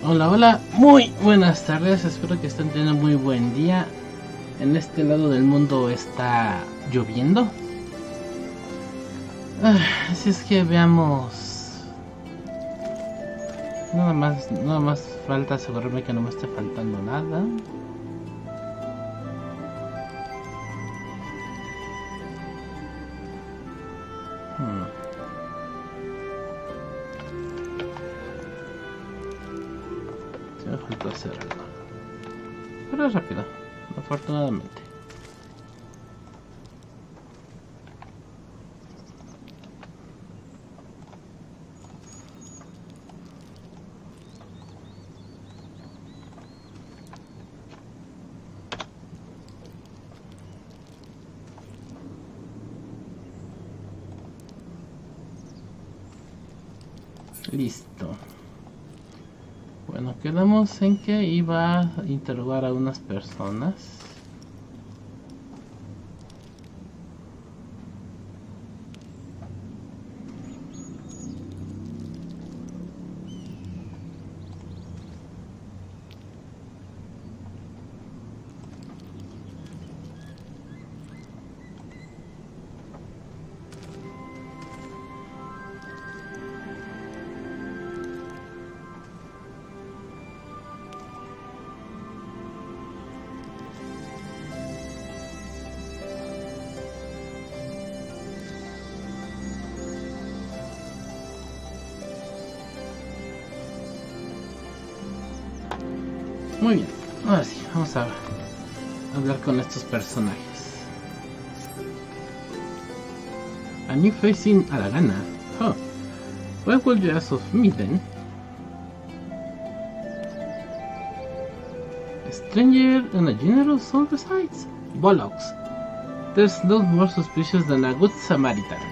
Hola, hola, muy buenas tardes, espero que estén teniendo muy buen día. En este lado del mundo está lloviendo. Así es que veamos. Nada más falta asegurarme que no me esté faltando nada. Sí me faltó hacer algo. Pero es rápido, afortunadamente. Listo. Bueno, quedamos en que iba a interrogar a unas personas. Muy bien, ahora sí, vamos a hablar con estos personajes. A new facing a la gana. Huh. What will you ask of me then? A stranger and a generous soul besides? Bollocks. There's no more suspicious than a good Samaritan.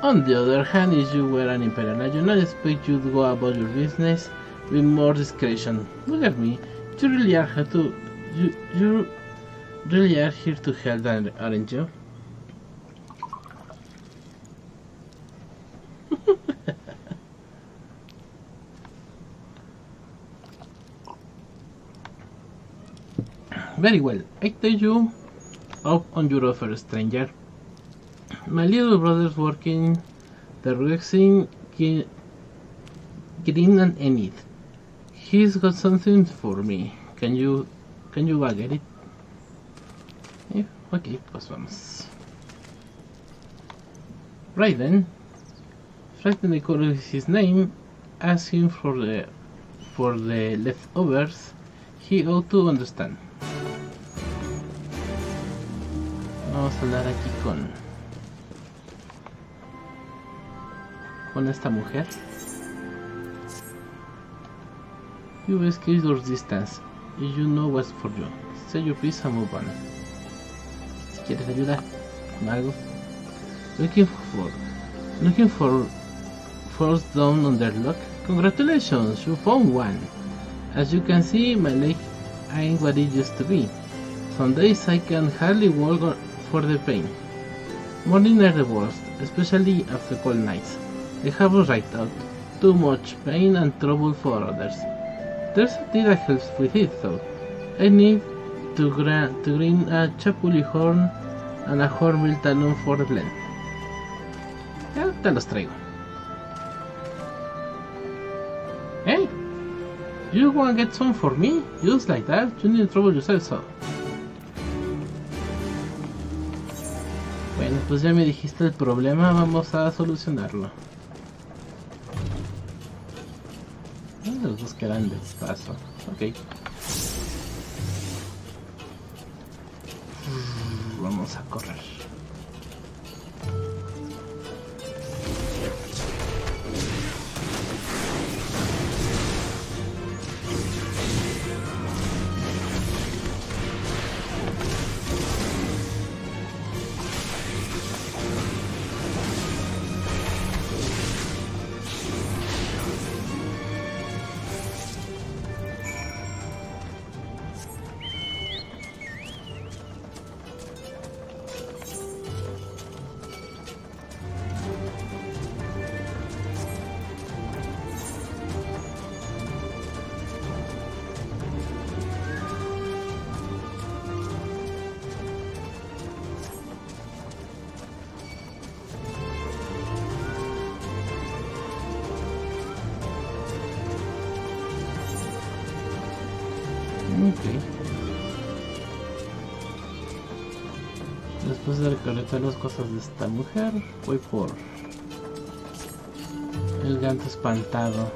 On the other hand, if you were an Imperial Agent, I expect you'd go about your business with more discretion. Look at me. You really are here to... You really are here to help, aren't you? Very well, I take you up on your offer, stranger. My little brother's working the Rexing Green and Enid. He's got something for me. Can you go get it? Yeah, ok, pues vamos. Right then. Frightened called his name, asked him for the leftovers. He ought to understand. Vamos a hablar aquí con esta mujer. You escaped your distance, and you know what's for you. Say your piece and move on. Si quieres ayuda con algo. Looking for falls down on their luck. Congratulations, you found one. As you can see, my leg ain't what it used to be. Some days I can hardly walk for the pain. Morning are the worst, especially after cold nights. I have right out. Too much pain and trouble for others. There's a tea that helps with it, though. I need to grind a chapuli horn and a hornbill talon for the blend. Ya te los traigo. Hey! You wanna get some for me? Just like that? You need to trouble yourself, so. Bueno, pues ya me dijiste el problema, vamos a solucionarlo. Los dos quedan de paso. Ok. Vamos a correr. Después de recolectar las cosas de esta mujer, voy por el ganto espantado.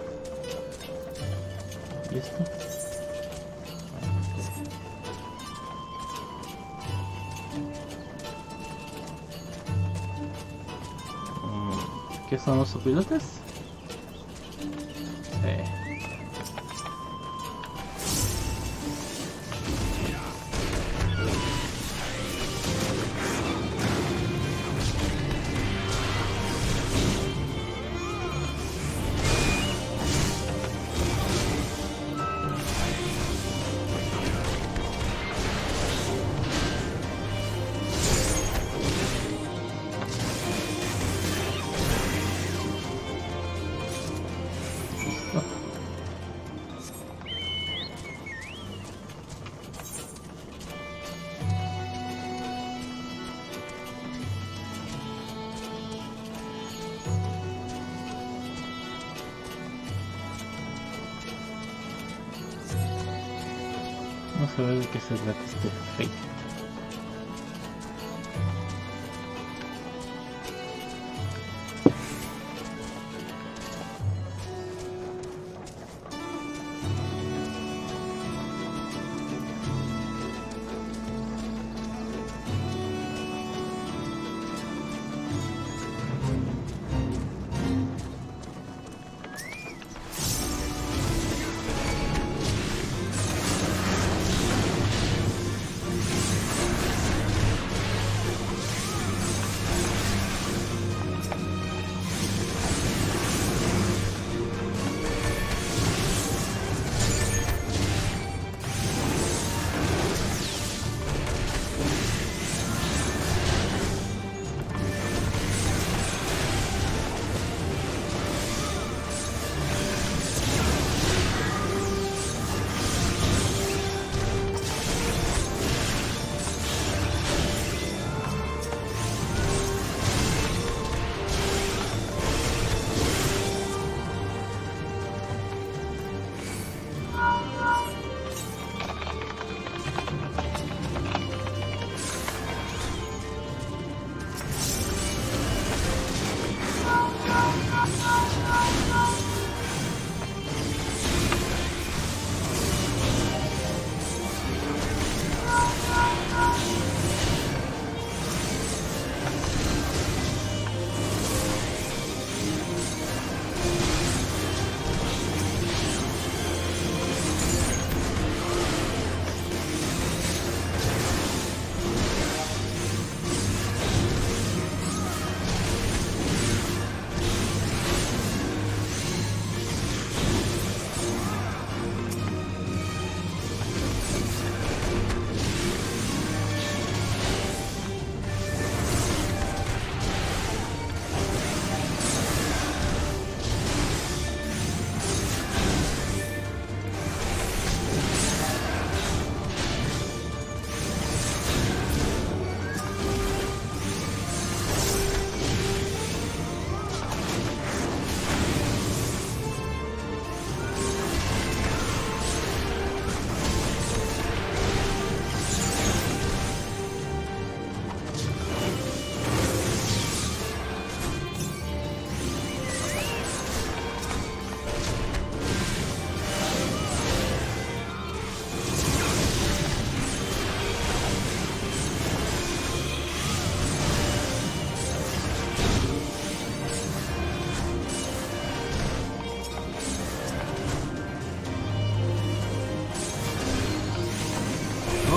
¿Y esto? ¿Qué son los pilotes? Sí. Vamos a ver de qué se trata este Fate.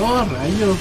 ¡Oh, rayos!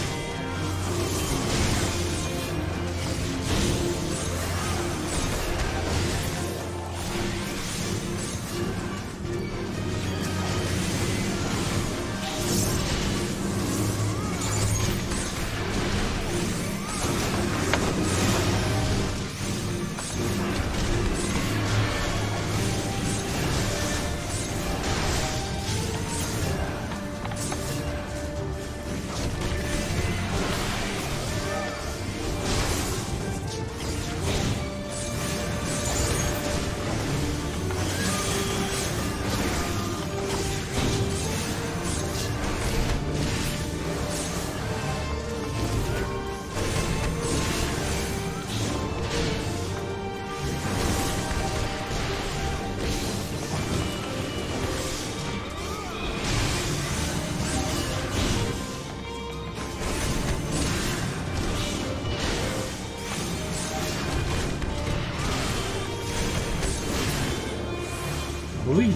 Uy.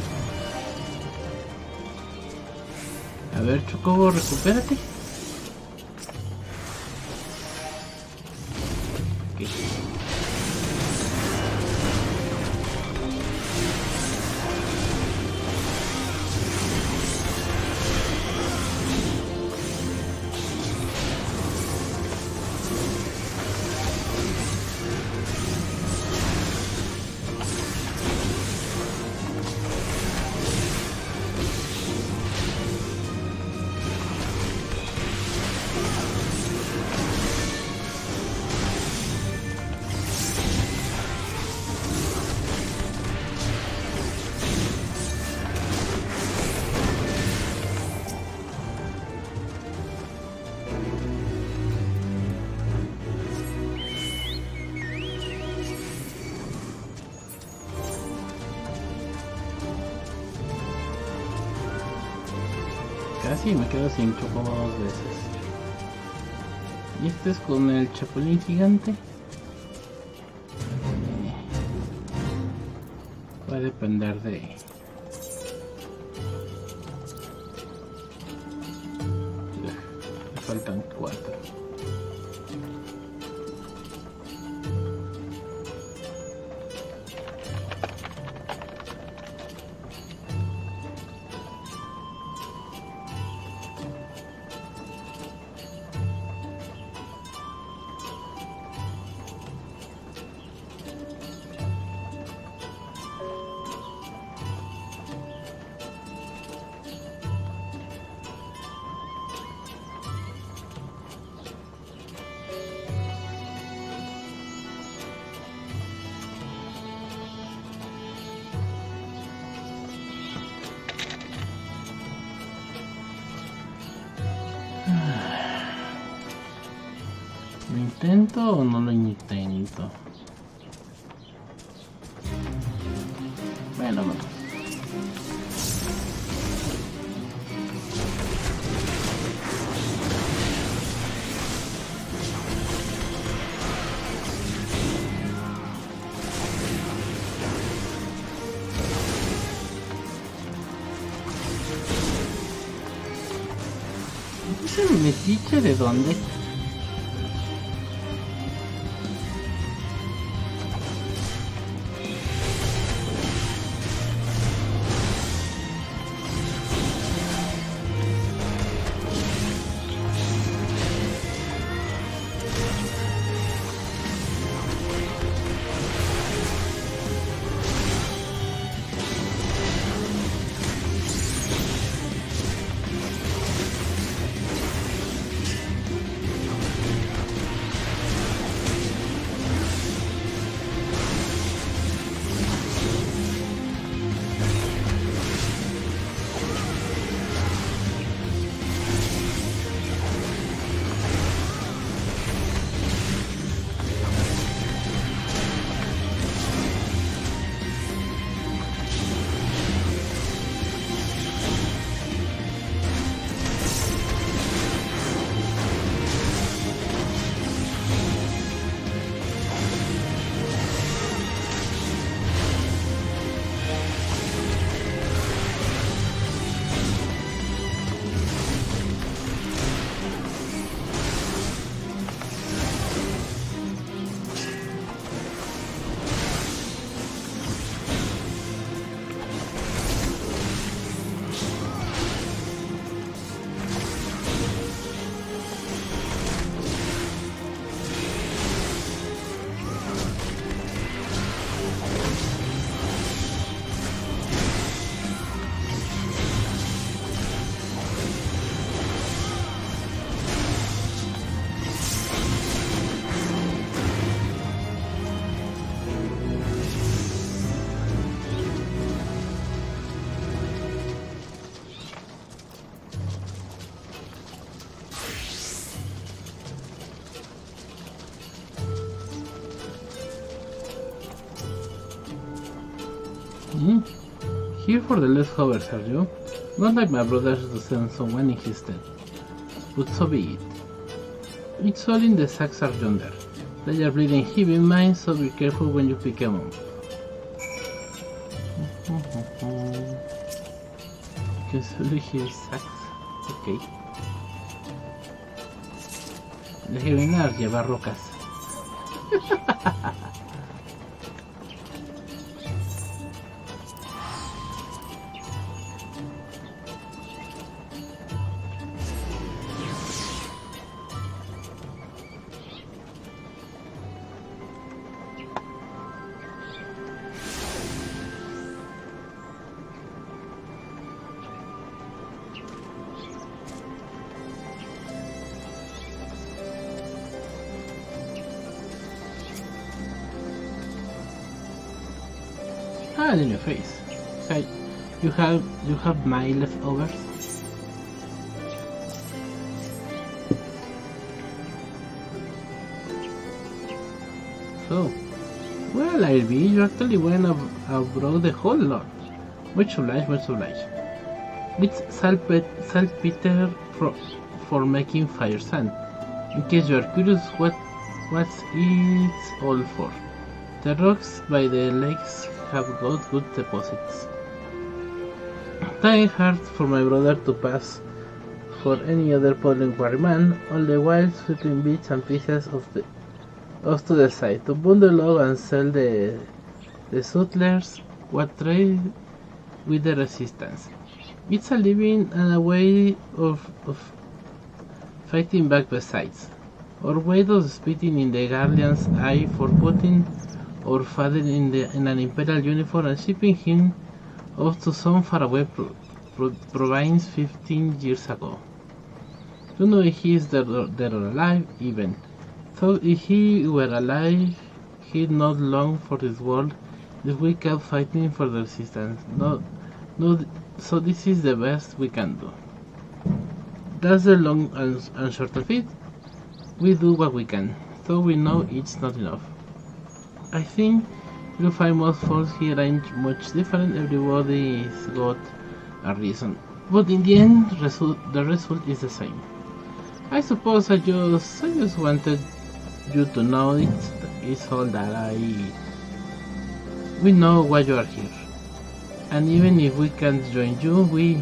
A ver, Chocobo, recupérate. Okay. Casi me quedo sin Chocobo 2 veces. Y este es con el Chapulín Gigante. Va a depender de... Me faltan 4. ¿Lo intento o no lo intento? Bueno, vamos. ¿Ese metiche de dónde? Here for the less hovers, are you? Not like my brothers to send someone in his stead. But so be it. It's all in the sacks are yonder. They are bleeding heavy in mine, so be careful when you pick them up. can slowly hear sacks. Ok. Deje venir llevar rocas. Ah, in your face. Hey, you have my leftovers. So, well, Ivy, you actually went abroad the whole lot. Much obliged, much obliged. It's saltpeter for making fire sand. In case you are curious what's it's all for. The rocks by the lakes have got good deposits. Trying hard for my brother to pass for any other pollen quarryman, all the while sweeping bits and pieces off to the side to bundle up and sell the sutlers what trade with the resistance. It's a living and a way of fighting back besides, or way of spitting in the guardian's eye for putting our father in an imperial uniform and shipping him off to some faraway province 15 years ago. Don't know if he is dead or alive even. Though if he were alive, he'd not long for this world if we kept fighting for the resistance. No, so this is the best we can do. That's the long and short of it. We do what we can, though we know it's not enough. I think you'll find most folks here ain't much different. Everybody's got a reason, but in the end, the result is the same. I suppose I just wanted you to know it's all that we know why you are here, and even if we can't join you, we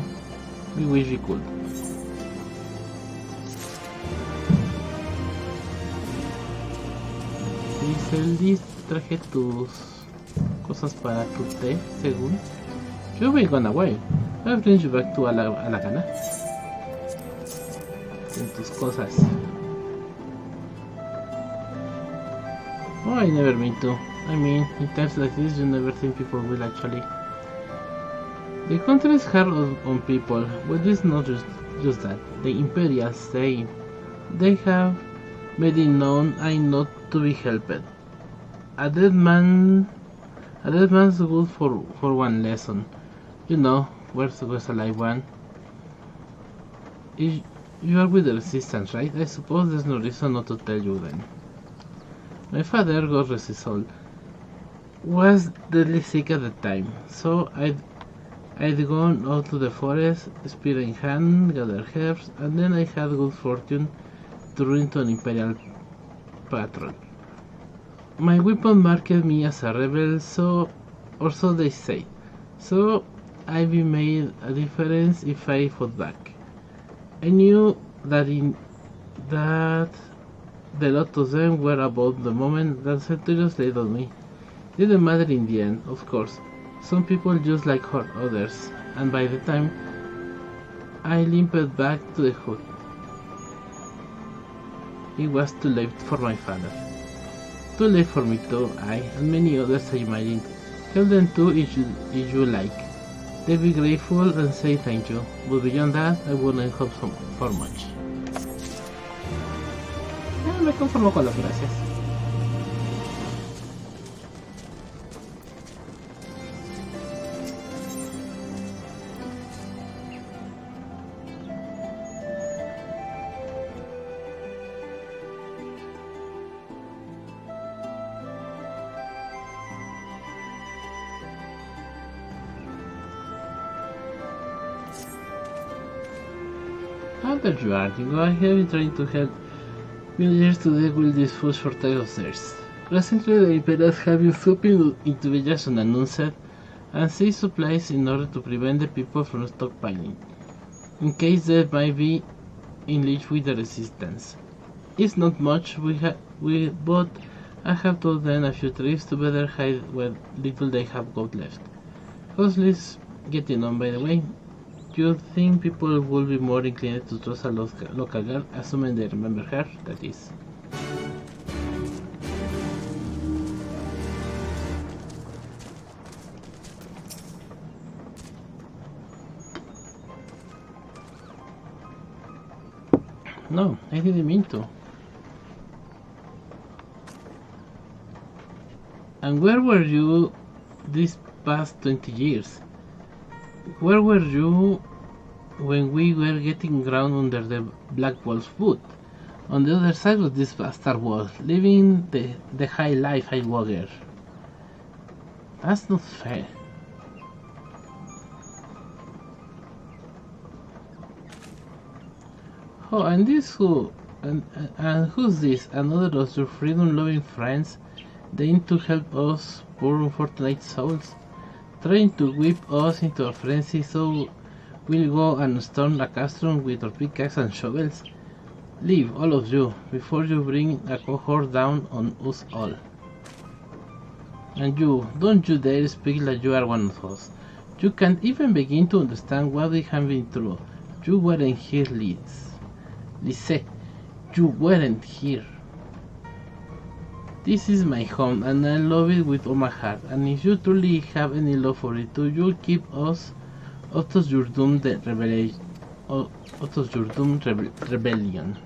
wish we could. Dice traje tus cosas para tu té, según. You've been gone away. I've bring you back to Alakana. En tus cosas. Oh, I never mean to. I mean, in times like this, you never think people will actually. The country is hard on people, but it's not just that. The Imperials, they have made it known I'm not to be helped. A dead man's good for one lesson. You know, where's a live one? You are with the resistance, right? I suppose there's no reason not to tell you then. My father, God rest his soul, was deadly sick at the time, so I'd gone out to the forest, spear in hand, gather herbs, and then I had good fortune to run into an imperial patrol. My weapon marked me as a rebel, or so they say. So I'd be made a difference if I fought back. I knew that the lot of them were about the moment that centurions laid on me. Didn't matter in the end, of course. Some people just like hurt others, and by the time I limped back to the hut, it was too late for my father. Too late for me too, I and many others I imagined. Help them too if you like. They'd be grateful and say thank you, but beyond that, I wouldn't hope for much. Me conformo con las gracias. How there you are, Jengo. I have been trying to help villagers to deal with this food shortage of theirs. Recently the Imperials have been swooping into villages unannounced and seize supplies in order to prevent the people from stockpiling, in case they might be in league with the resistance. It's not much, but I have told them a few tricks to better hide what little they have got left. How's this getting on, by the way? Do you think people will be more inclined to trust a local girl, assuming they remember her, that is? No, I didn't mean to. And where were you these past 20 years? Where were you when we were getting ground under the Black Wolf's foot? On the other side of this bastard wall, living the high life I wagger. That's not fair. Oh, and who's this? Another of your freedom-loving friends, deigning to help us poor unfortunate souls, trying to whip us into a frenzy so we'll go and storm a castrum with our pickaxe and shovels? Leave, all of you, before you bring a cohort down on us all. And you, don't you dare speak like you are one of us. You can't even begin to understand what we have been through. You weren't here, Lise, you weren't here. This is my home, and I love it with all my heart, and if you truly have any love for it too, you'll keep us out of your doomed rebellion.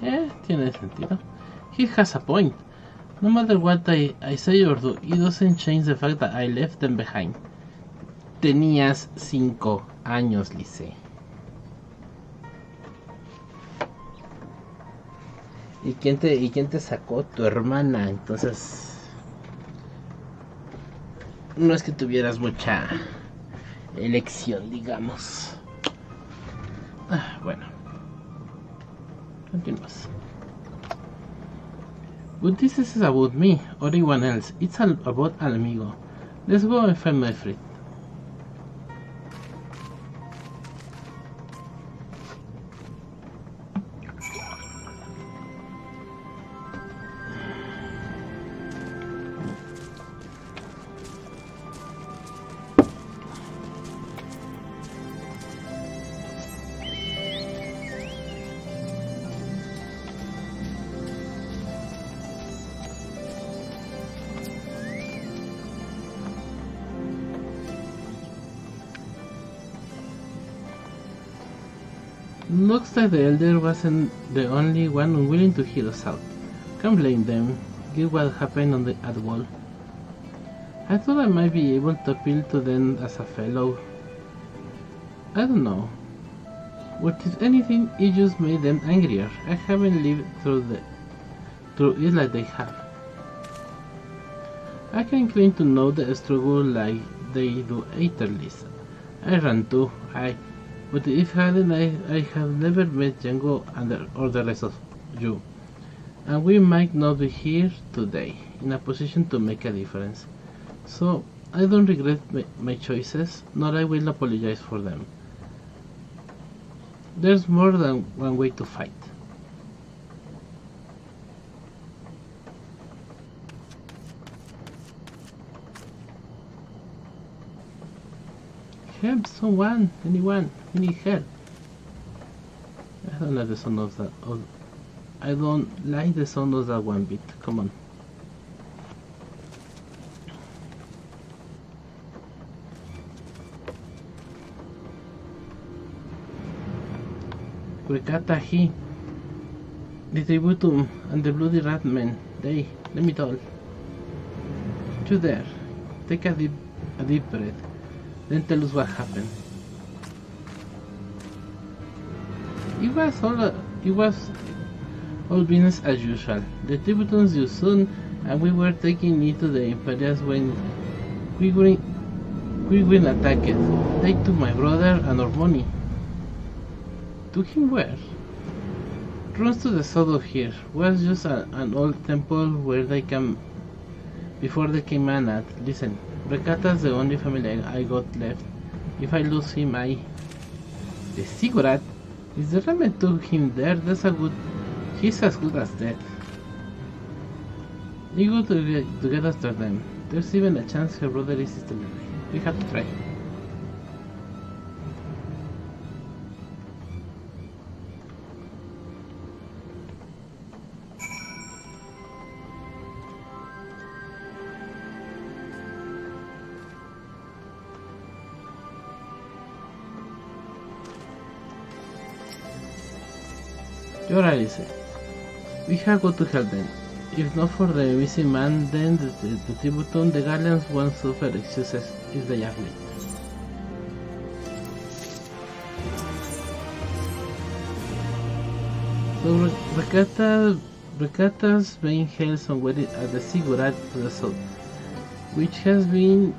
Tiene sentido. He has a point. No matter what I say or do, it doesn't change the fact that I left them behind. Tenías 5 años, Lise. ¿Y quién te sacó? Tu hermana. Entonces, no es que tuvieras mucha elección, digamos. Bueno, continuamos. But this is about me or anyone else. It's about an amigo. Let's go and find my friend. Looks like the Elder wasn't the only one unwilling to hear us out. Can't blame them, given what happened on at the wall. I thought I might be able to appeal to them as a fellow. I don't know. But if anything, it just made them angrier. I haven't lived through it like they have. I can claim to know the struggle like they do Aetherless. I ran too, but if hadn't I have never met Jengo or the rest of you. And we might not be here today, in a position to make a difference. So, I don't regret my choices, nor I will apologize for them. There's more than one way to fight. Help someone, anyone, we need help. I don't like the sound of that. I don't like the sound of that one bit. Come on. Recata he, the Tributum and the Bloody Rat Men. Let me tell. You there. Take a deep breath. Then tell us what happened. It was all business as usual. The Tributans used soon, and we were taking it to the Imperials when we were attacked. They took my brother and our money. Took him where? Runs to the south of here. Was just an old temple where they came before they came at. Listen. Recata's the only family I got left. If I lose him, I... The Ziggurat? If the ramen took him there, he's as good as dead. You go to get after them. There's even a chance her brother is still alive. We have to try. You're Alice. We have got to help them. If not for the missing man, then the Tributon, the Guardians won't suffer excuses if they are late. So Recata's being held somewhere at the Ziggurat to the south, which has been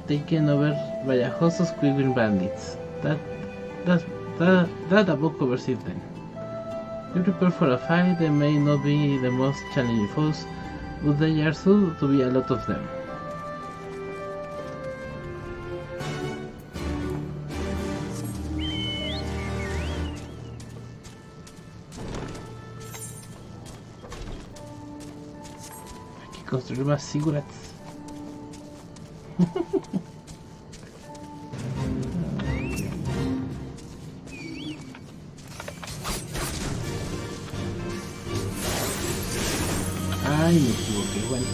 taken over by a host of squirming bandits. That above covers it then. Be prepared for a fight. They may not be the most challenging foes, but they are sure to be a lot of them. Hay que construir más Ziggurats. Ay, me equivoqué, bueno.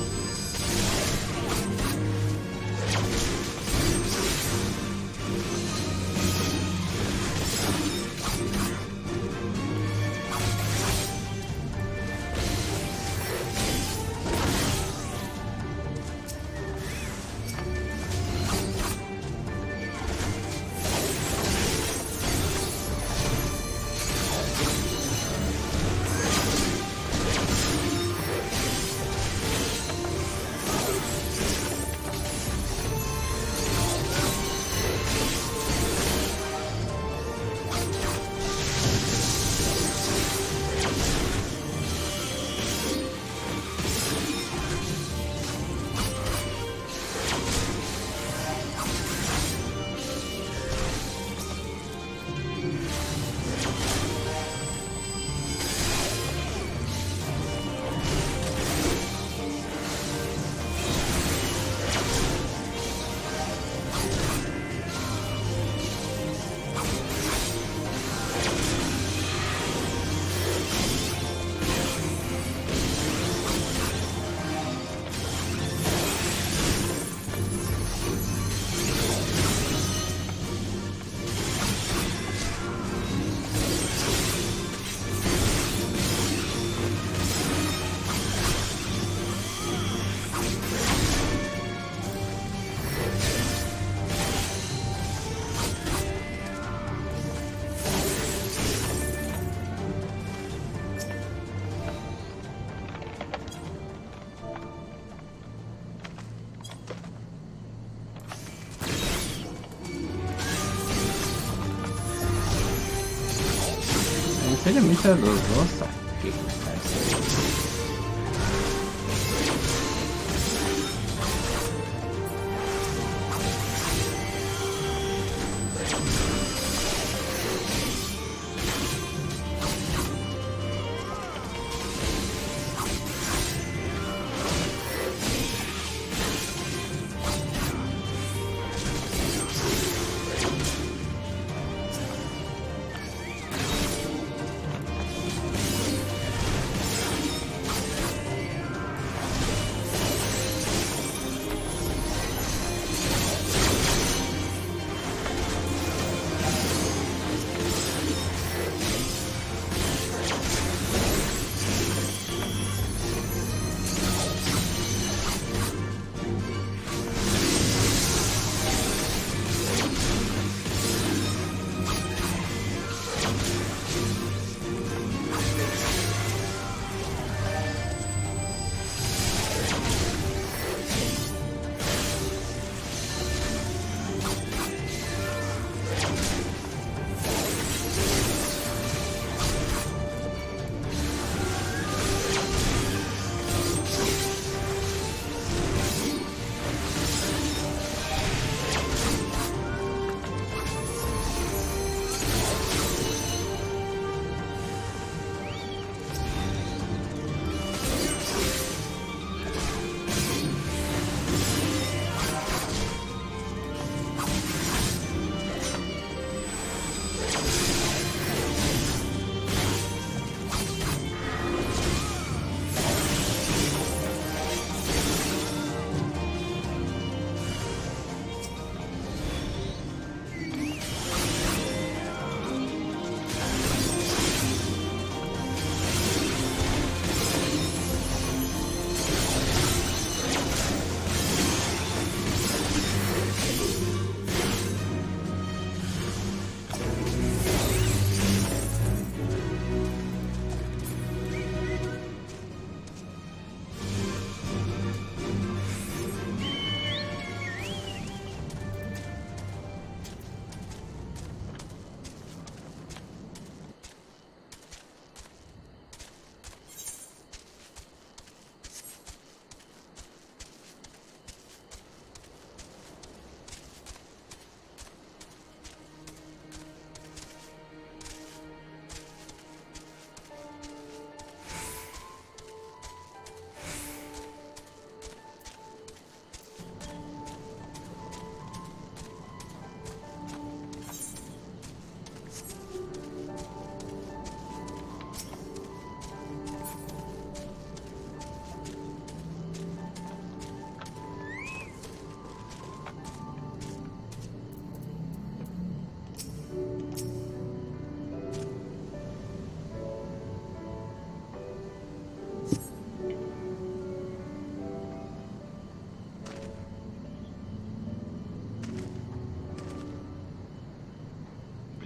¿En serio me hizo los dos? ¿Qué?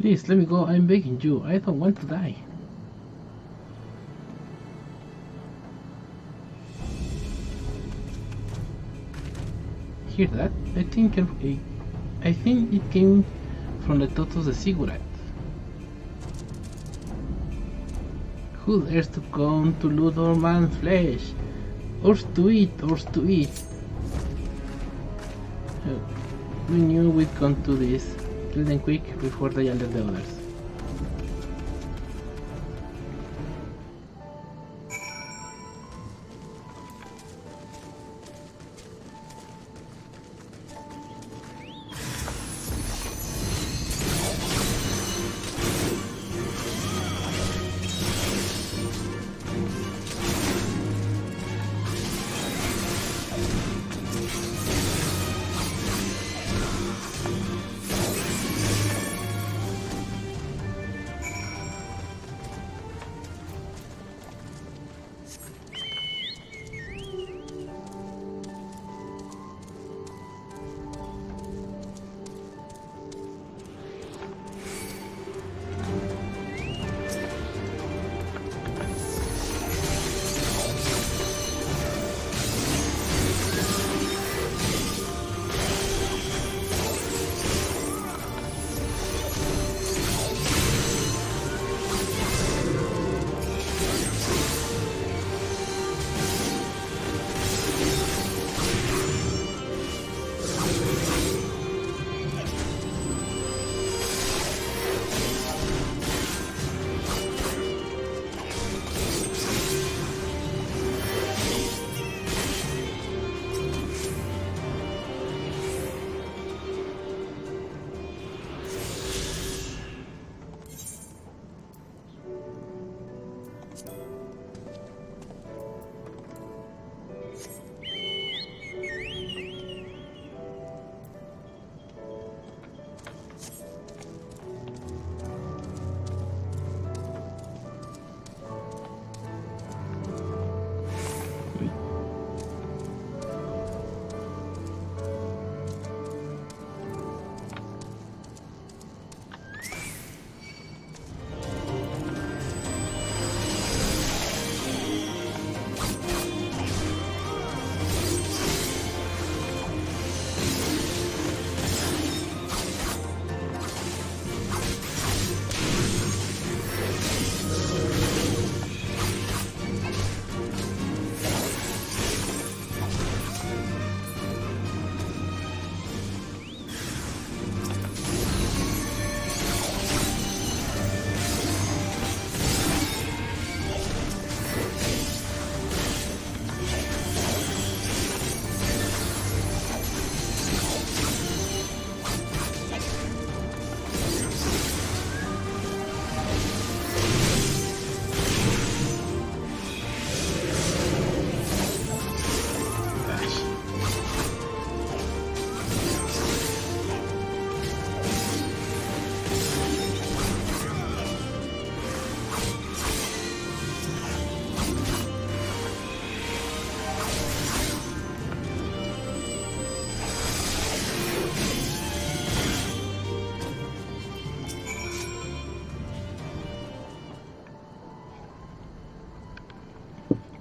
Please, let me go. I'm begging you. I don't want to die. Hear that? I think it came from the thought of the cigarette. Who dares to come to loot our man's flesh? Ours to eat, ours to eat. We knew we'd come to this. Kill them quick before they alert the others.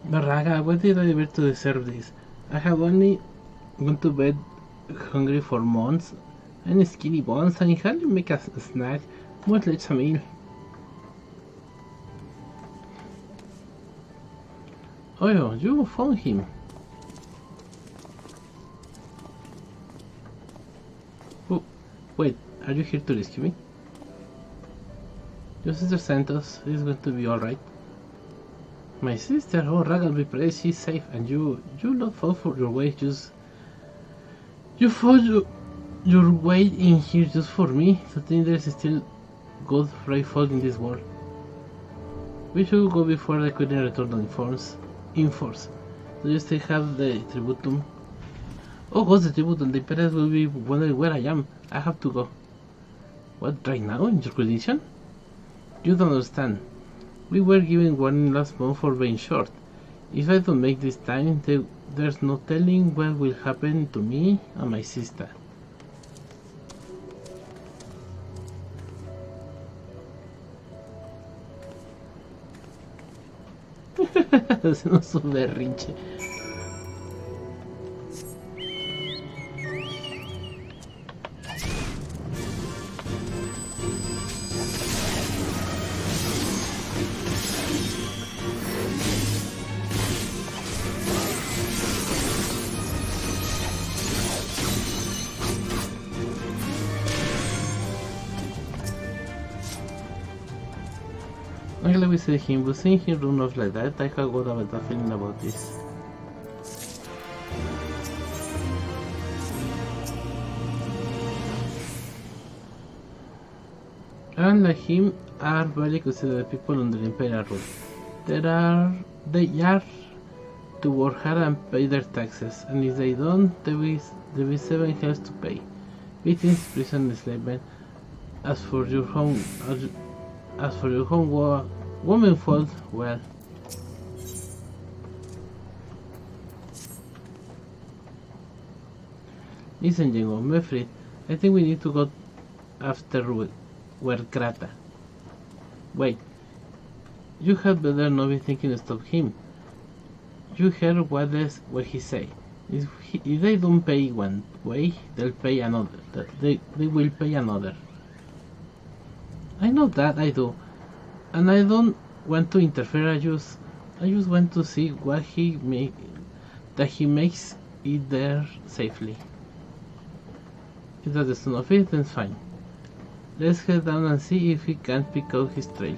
Barraga, what did I do to deserve this? I have only gone to bed hungry for months. I'm skinny bones and I hardly make a snack, much less a meal. Oh, you found him. Oh, wait, are you here to rescue me? Your sister Santos is going to be alright. My sister, oh Ragal, be praised, she's safe, and you not fall for your way, you fought your way in here just for me, so think there's still good brave folk in this world. We should go before I couldn't return in force. Do you still have the tributum? Oh, what's the tributum? The parents will be wondering where I am. I have to go. What, right now, in your condition? You don't understand. We were given warning last month for being short. If I don't make this time, there's no telling what will happen to me and my sister. Haciendo su berrinche. I'm glad we see him, but seeing him run off like that, I have got a bad feeling about this. And like him are very considerate people under Imperial rule. They are to work hard and pay their taxes, and if they don't, there will be 7 hells to pay. Beatings, prison, enslavement. As for your home woman fault, well. Listen, Jengo, my friend, I think we need to go after Wergrata. Wait, you had better not be thinking to stop him. You heard what he say. If they don't pay one way, they'll pay another. They will pay another. I know that, I do. And I don't want to interfere, I just want to see what he makes it there safely. If that's the son of it, then fine. Let's head down and see if we can pick out his trail.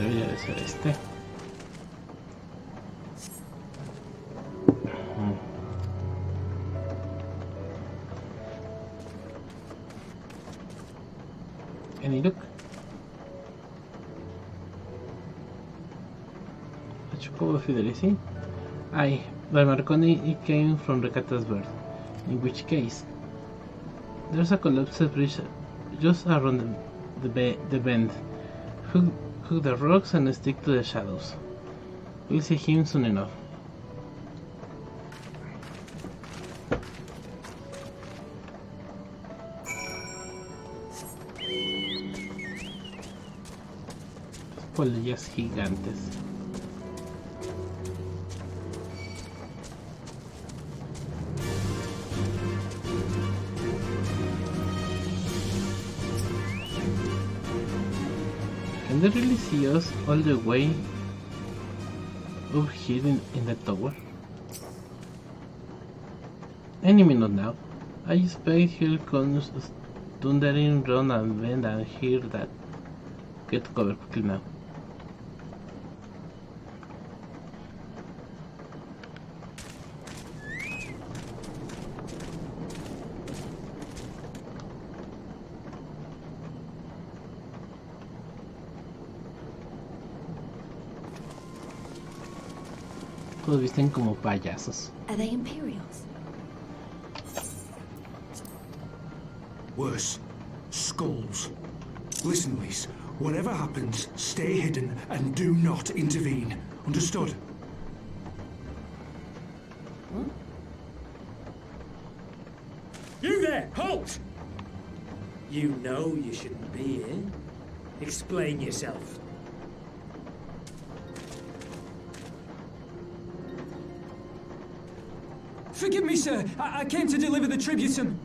Debería de ser este. Any look? A Chocobo Fidelity? Aye, by Marconi it came from Recata's bird. In which case, there's a collapsed bridge just around the bend. Hook the rocks and stick to the shadows. We'll see him soon enough. Polillas gigantes. Can they really see us all the way up here in the tower? Any minute now. I expect he'll come thundering round and bend and hear that. Get to cover quickly now. Todos visten como payasos. Are they Imperials? Worse. Skulls. Listen, Lise. Whatever happens, stay hidden and do not intervene. Understood? What? You there! Halt! You know you shouldn't be here. Explain yourself. Forgive me, sir. I came to deliver the tributum.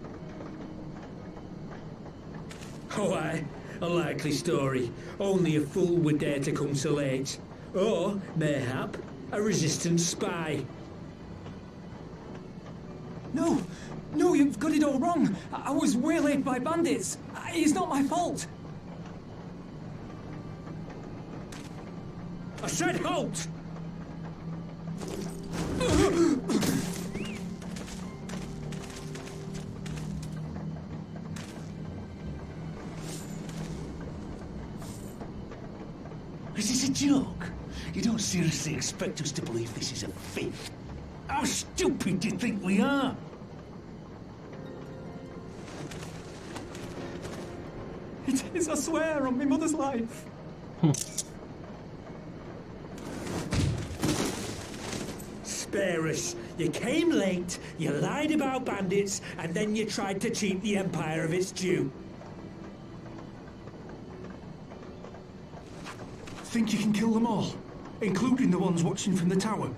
Oh, aye. A likely story. Only a fool would dare to come so late. Or, mayhap, a resistance spy. No, no, you've got it all wrong. I was waylaid by bandits. It's not my fault. I said halt! Is this a joke? You don't seriously expect us to believe this is a thief? How stupid do you think we are? It is, I swear, on my mother's life. Spare us. You came late, you lied about bandits, and then you tried to cheat the Empire of its due. Think you can kill them all? Including the ones watching from the tower?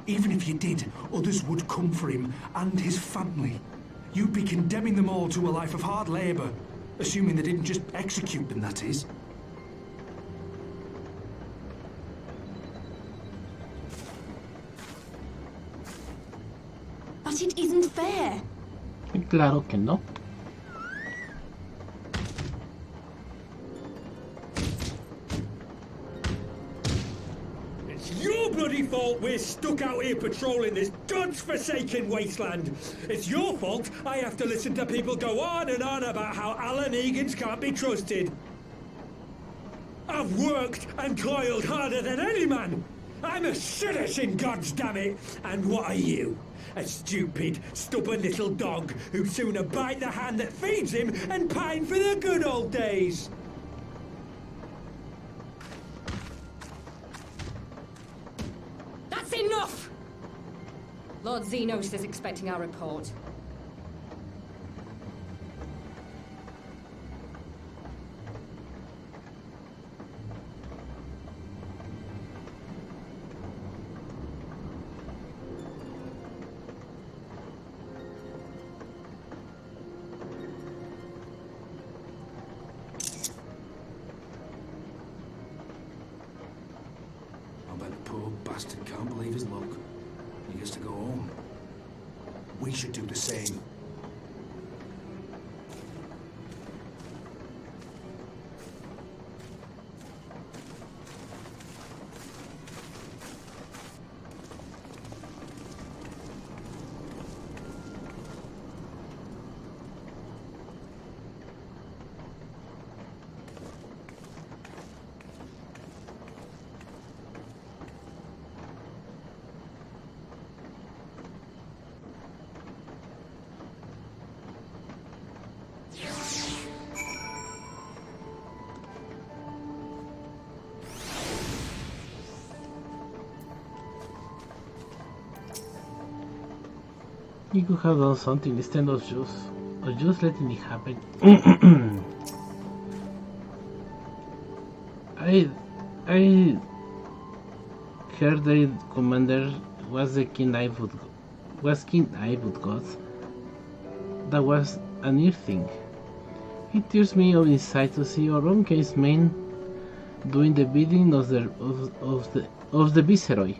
Even if you did, others would come for him and his family. You'd be condemning them all to a life of hard labour. Assuming they didn't just execute them, that is. But it isn't fair. Claro que no. It's your bloody fault we're stuck out here patrolling this godforsaken wasteland. It's your fault I have to listen to people go on and on about how Alan Egans can't be trusted. I've worked and toiled harder than any man. I'm a citizen, goddammit! And what are you? A stupid, stubborn little dog who'd sooner bite the hand that feeds him and pine for the good old days. That's enough! Lord Xenos is expecting our report. I bet the poor bastard can't believe his luck. He gets to go home. We should do the same. You could have done something instead of just letting it happen. I heard the commander was the King Ivood God. That was a new thing. It tears me up inside to see our own case men doing the bidding of the Viceroy.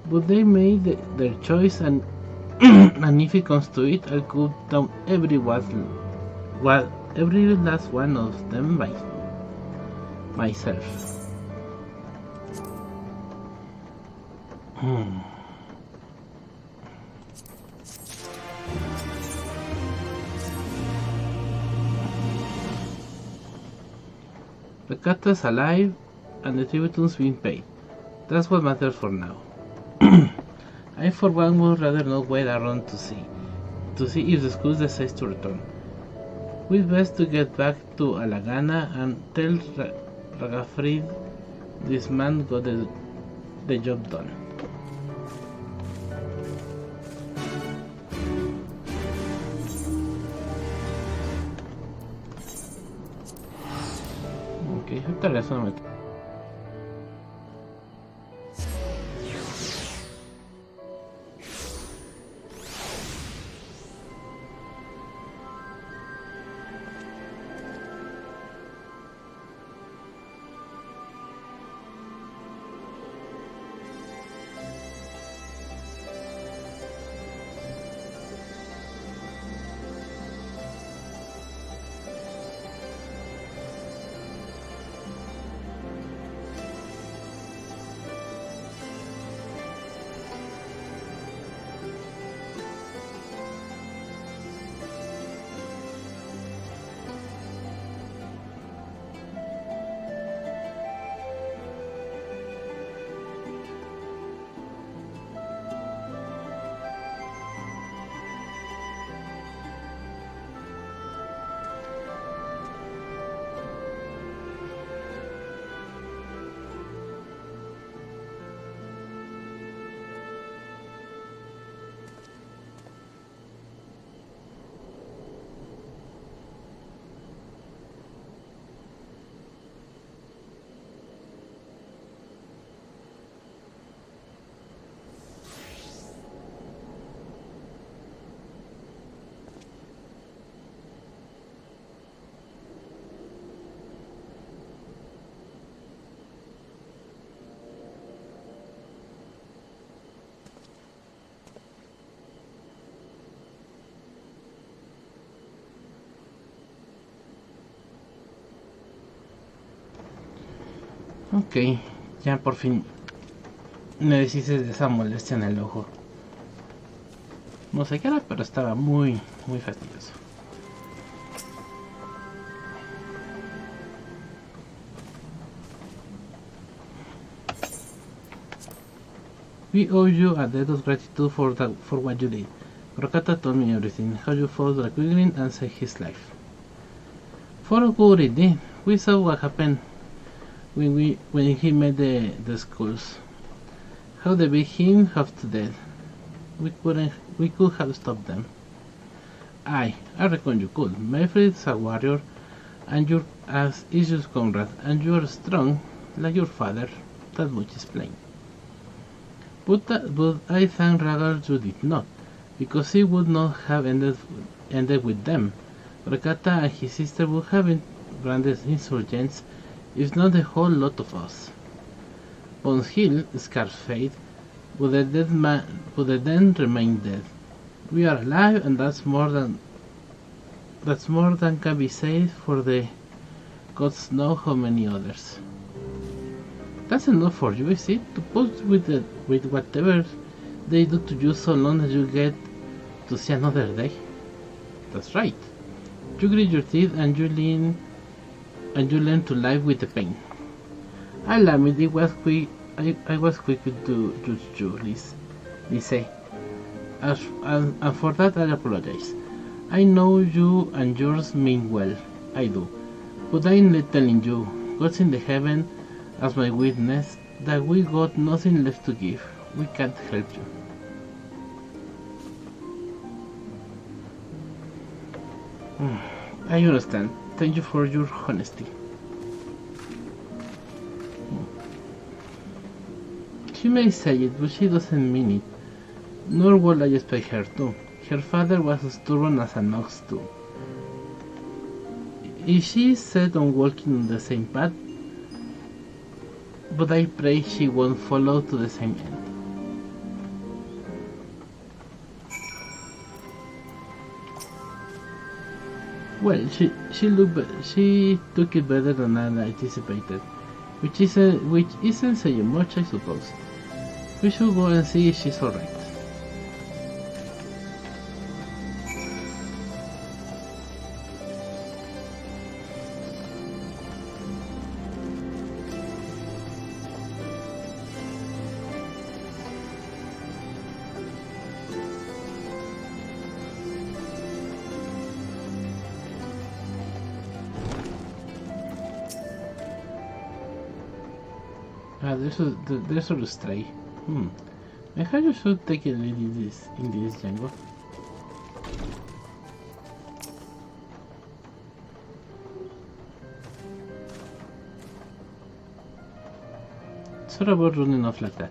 But they made their choice, and and if it comes to it, I'll cut down every last one of them by myself. The Kata's alive, and the tributum's being paid. That's what matters for now. I for one would rather not wait around to see if the school decides to return. We'd best to get back to Alagana and tell Ragafrid this man got the job done. Ok, ahorita regreso un momento. Ok, ya por fin me deshice de esa molestia en el ojo. No sé qué era, pero estaba muy fastidioso. We owe you a debt of gratitude for what you did. Rokata told me everything, how you fought the Quiglin and saved his life. For good indeed. We saw what happened when he met the schools. How they beat him half to death. We could have stopped them. I reckon you could. Mayfried's a warrior, and you're as is your comrade, and you're strong like your father. That much is plain. But I thank Ragal you did not, because he would not have ended with them. Rekata and his sister would have been branded insurgents, if not the whole lot of us. Bones Hill, scarce fate, would then remain dead. We are alive, and that's more than can be said for the gods know how many others. That's enough for you, is it? To post with whatever they do to you so long as you get to see another day? That's right. You grit your teeth and you learn to live with the pain. I'll admit I was quick to judge you, Lise. And for that I apologize. I know you and yours mean well, I do. But I'm telling you, God's in the heaven as my witness, that we got nothing left to give. We can't help you. I understand. Thank you for your honesty. She may say it, but she doesn't mean it. Nor would I expect her to. Her father was as stubborn as an ox too. If she is set on walking on the same path, but I pray she won't follow to the same end. Well, she took it better than I anticipated, which isn't saying much, I suppose. We should go and see if she's alright. Ah, there's a stray. Maybe you should take a lead in this Jengo. Sorry about running off like that.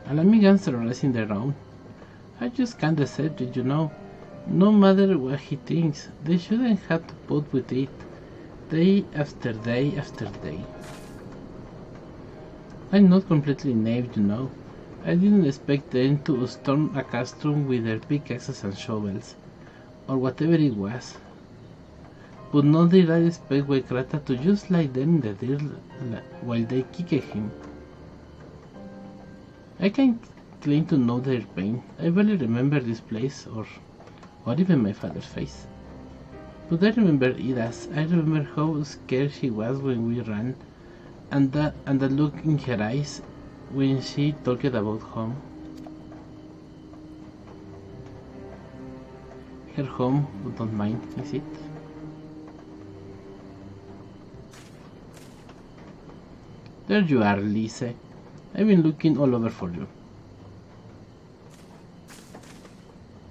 Alamigans terrorizing the round. I just can't accept it, you know. No matter what he thinks, they shouldn't have to put with it day after day after day. I'm not completely naive, you know. I didn't expect them to storm a castrum with their pickaxes and shovels, or whatever it was. But nor did I expect Waykrata to just lie there in the dirt while they kicked him. I can't claim to know their pain. I barely remember this place, or even my father's face. But I remember Ida's. I remember how scared she was when we ran, and the look in her eyes when she talked about home. Her home, but not mine, is it? There you are, Lise. I've been looking all over for you.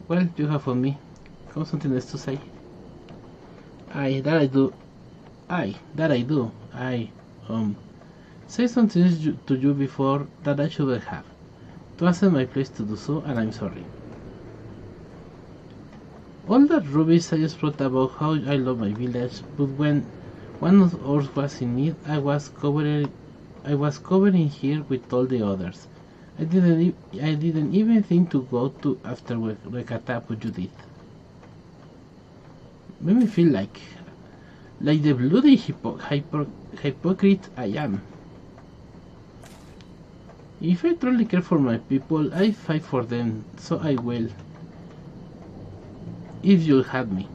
Well, you have found me. Have something else to say? Aye, that I do. I say something to you before that I shouldn't have. It wasn't my place to do so, and I'm sorry. All that rubbish I just wrote about how I love my village, but when one of ours was in need, I was covering here with all the others. I didn't even think to go to after Rekata, but you did. Made me feel like the bloody hypocrite I am. If I truly care for my people, I fight for them, so I will. If you'll have me.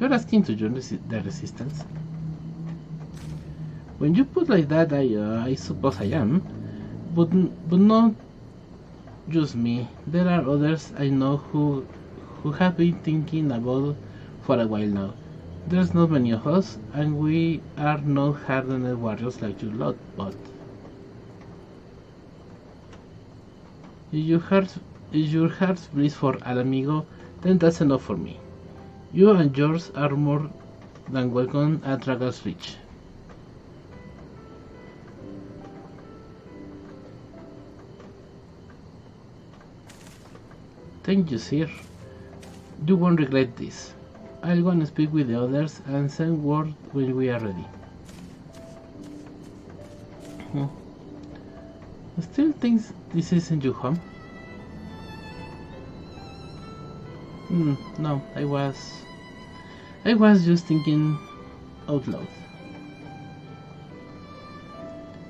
You're asking to join the resistance? When you put like that, I suppose I am, but not just me. There are others I know who have been thinking about for a while now. There's not many of us, and we are not hardened warriors like your lot, but if your heart bleeds for Alamigo, then that's enough for me. You and yours are more than welcome at Dragon's Reach. Thank you, sir. You won't regret this. I'll go and speak with the others and send word when we are ready. Still thinks this isn't your home? No, I was just thinking out loud.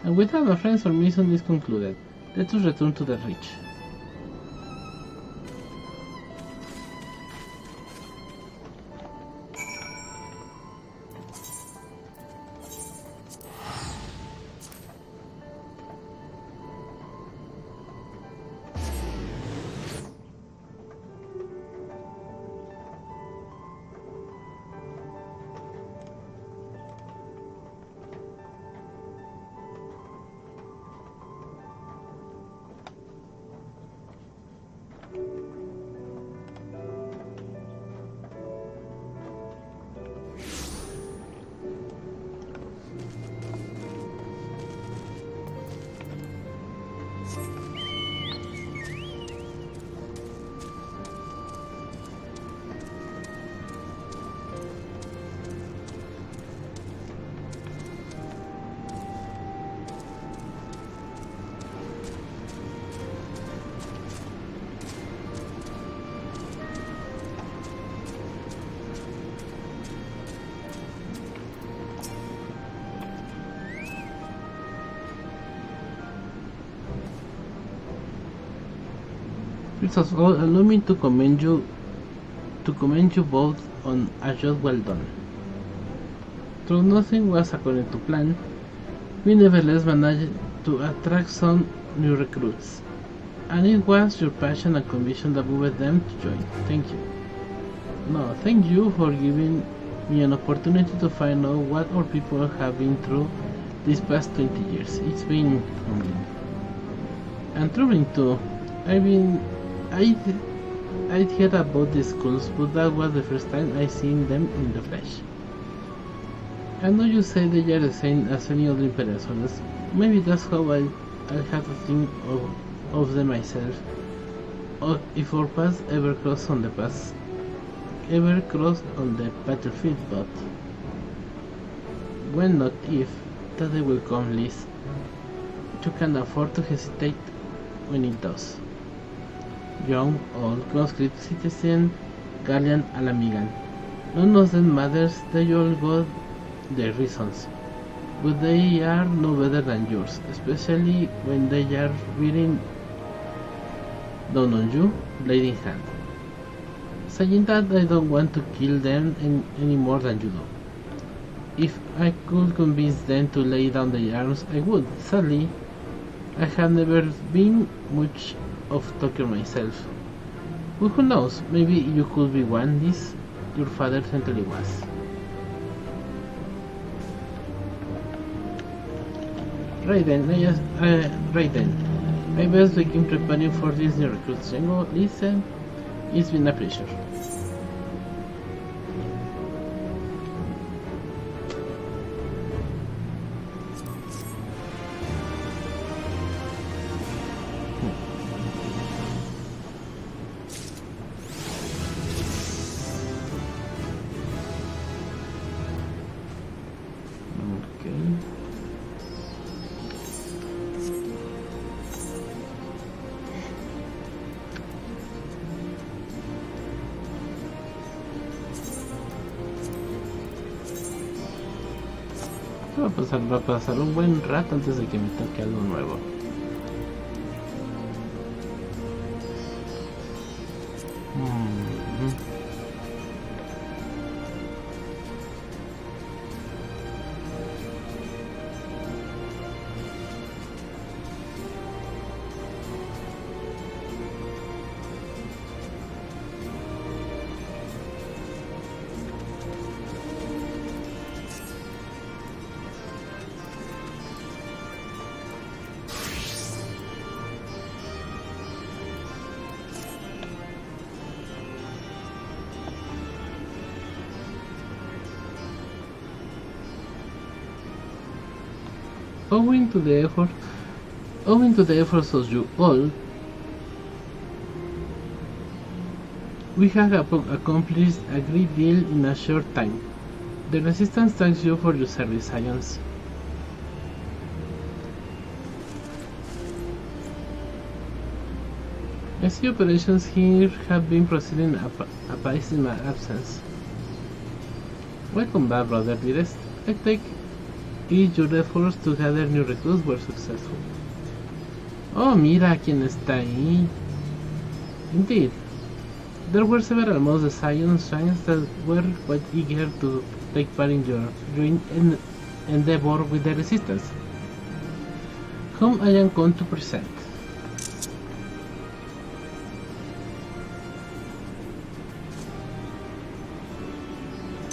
And with that, my friends, our mission is concluded. Let us return to the Reach. First of all, allow me to commend you both on a job well done. Though nothing was according to plan, we nevertheless managed to attract some new recruits, and it was your passion and conviction that moved them to join. Thank you. No, thank you for giving me an opportunity to find out what our people have been through these past 20 years. It's been humbling. And troubling too. I'd heard about the skulls, but that was the first time I seen them in the flesh. I know you say they are the same as any other Imperial soldiers. Maybe that's how I have to think of them myself. Or if our paths ever cross on the battlefield, but when not if, that day will come, Liz. You can afford to hesitate when it does. Young, old, conscript, citizen, Gallian, Alamigan. None of them matters, they all got their reasons. But they are no better than yours, especially when they are beating down on you, blade in hand. Saying that, I don't want to kill them any more than you do. If I could convince them to lay down their arms, I would. Sadly, I have never been much of talker myself. But who knows, maybe you could be one, Liz. Your father certainly was. Right then, I best begin preparing for this new recruits. Jengo, listen, it's been a pleasure. Va a pasar un buen rato antes de que me toque algo nuevo. Owing to the efforts of you all, we have accomplished a great deal in a short time. The Resistance thanks you for your service, Scions. I see operations here have been proceeding apace in my absence. Welcome back, brother dearest. I take it your efforts to gather new recruits were successful. Oh, mira quién está ahí. Indeed, there were several most Scions that were quite eager to take part in your endeavor with the Resistance, whom I am going to present.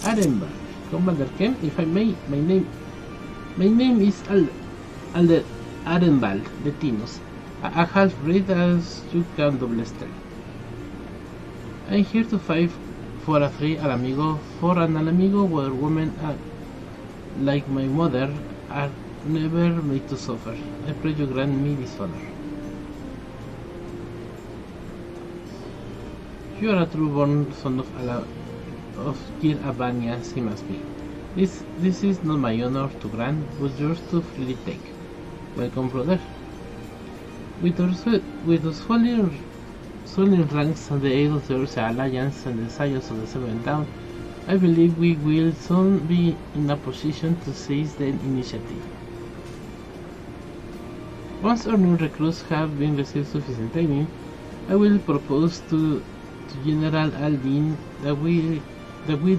Arenberg, Commander Ken, if I may, my name is Alder Arenvald de Tinos, a half-breed as you can double tell. I'm here to fight for a free Alamigo, for an Alamigo where women like my mother are never made to suffer. I pray you grant me this honor. You are a true-born son of Kir Abania, as he must be. This is not my honor to grant, but yours to freely take. Welcome, brother. With those swelling ranks and the aid of the Ursa Alliance and the Scions of the Seventh Dawn, I believe we will soon be in a position to seize the initiative. Once our new recruits have been received sufficient training, I will propose to General Aldin that we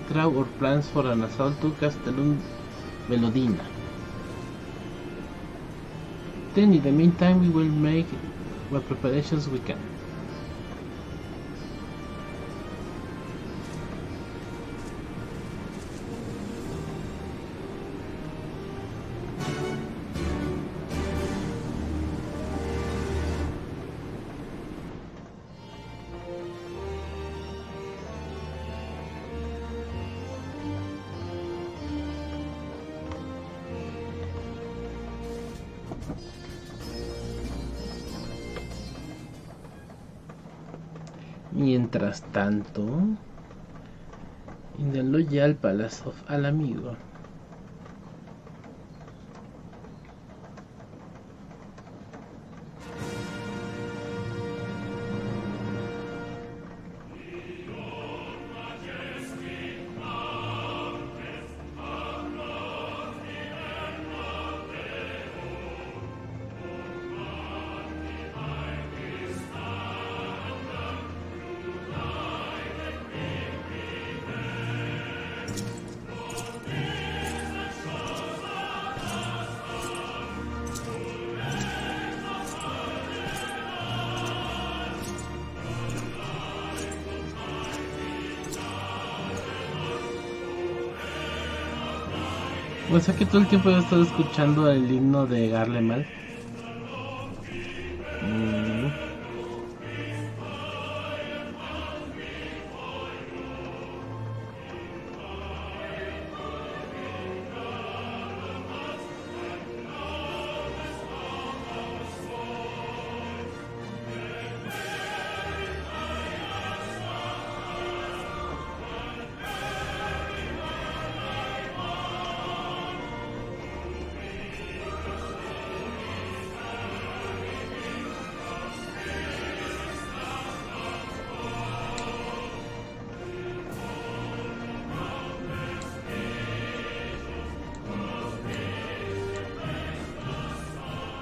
draw our plans for an assault to Castellum Velodina. Then in the meantime we will make what preparations we can. Mientras tanto, in the loyal palace of al amigo. O sea que todo el tiempo he estado escuchando el himno de Garlemald.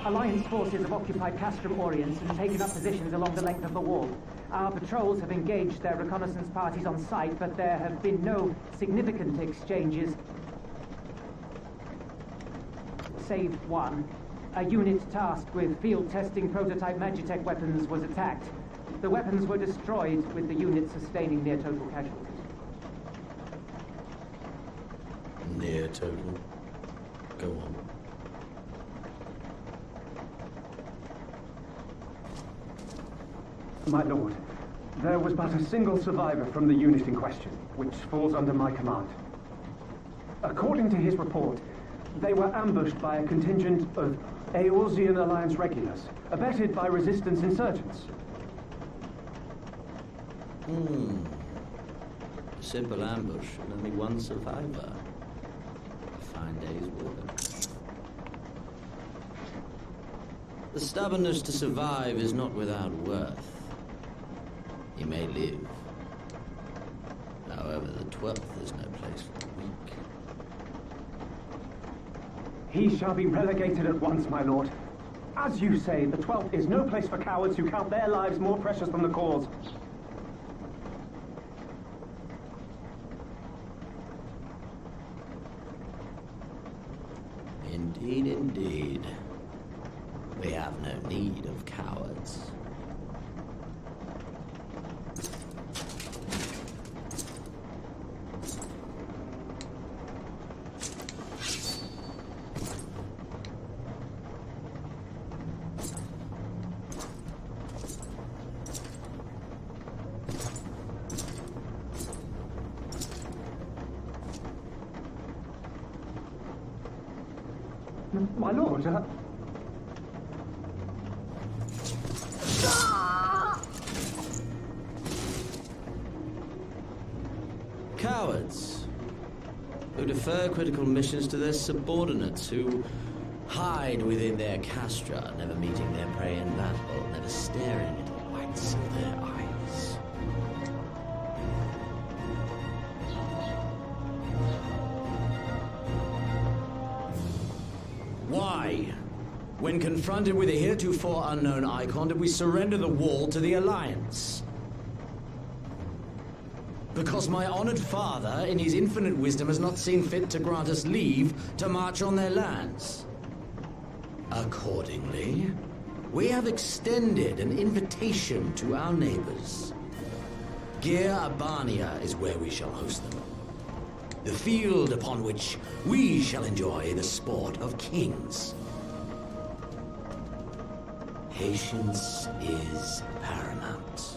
Alliance forces have occupied Castrum Orients and taken up positions along the length of the wall. Our patrols have engaged their reconnaissance parties on site, but there have been no significant exchanges. Save one. A unit tasked with field testing prototype Magitech weapons was attacked. The weapons were destroyed, with the unit sustaining near total casualties. Near total? Go on. My lord, there was but a single survivor from the unit in question, which falls under my command. According to his report, they were ambushed by a contingent of Eorzean Alliance regulars, abetted by resistance insurgents. A simple ambush and only one survivor. A fine day's work. The stubbornness to survive is not without worth. He may live. However, the 12th is no place for the weak. He shall be relegated at once, my lord. As you say, the 12th is no place for cowards who count their lives more precious than the cause. Indeed, indeed. We have no need of cowards. My lord, Cowards who defer critical missions to their subordinates, who hide within their castra, never meeting their prey in battle, never staring into the whites of their eyes. Why, when confronted with a heretofore unknown icon, did we surrender the wall to the Alliance? Because my honored father, in his infinite wisdom, has not seen fit to grant us leave to march on their lands. Accordingly, we have extended an invitation to our neighbors. Gir Abania is where we shall host them. The field upon which we shall enjoy the sport of kings. Patience is paramount.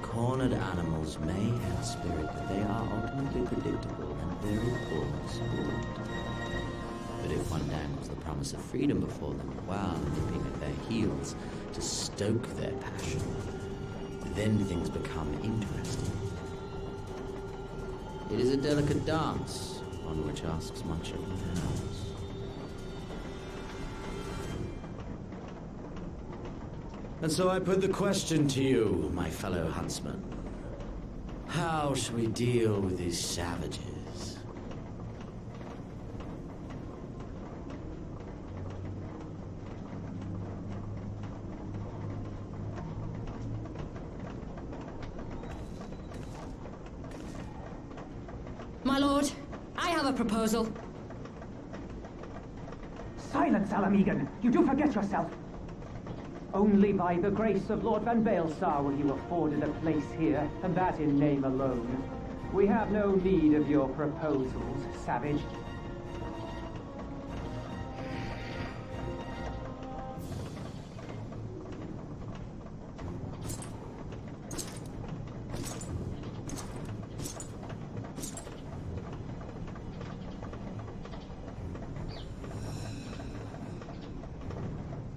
Cornered animals may have spirit, but they are ultimately predictable and very poor sport. But if one dangles the promise of freedom before them while nipping at their heels to stoke their passion, then things become interesting. It is a delicate dance, one which asks much of the nerves. And so I put the question to you, my fellow huntsman. How shall we deal with these savages? My lord, I have a proposal. Silence, Alamegan! You do forget yourself! Only by the grace of Lord Van Baelsar were you afforded a place here, and that in name alone. We have no need of your proposals, savage.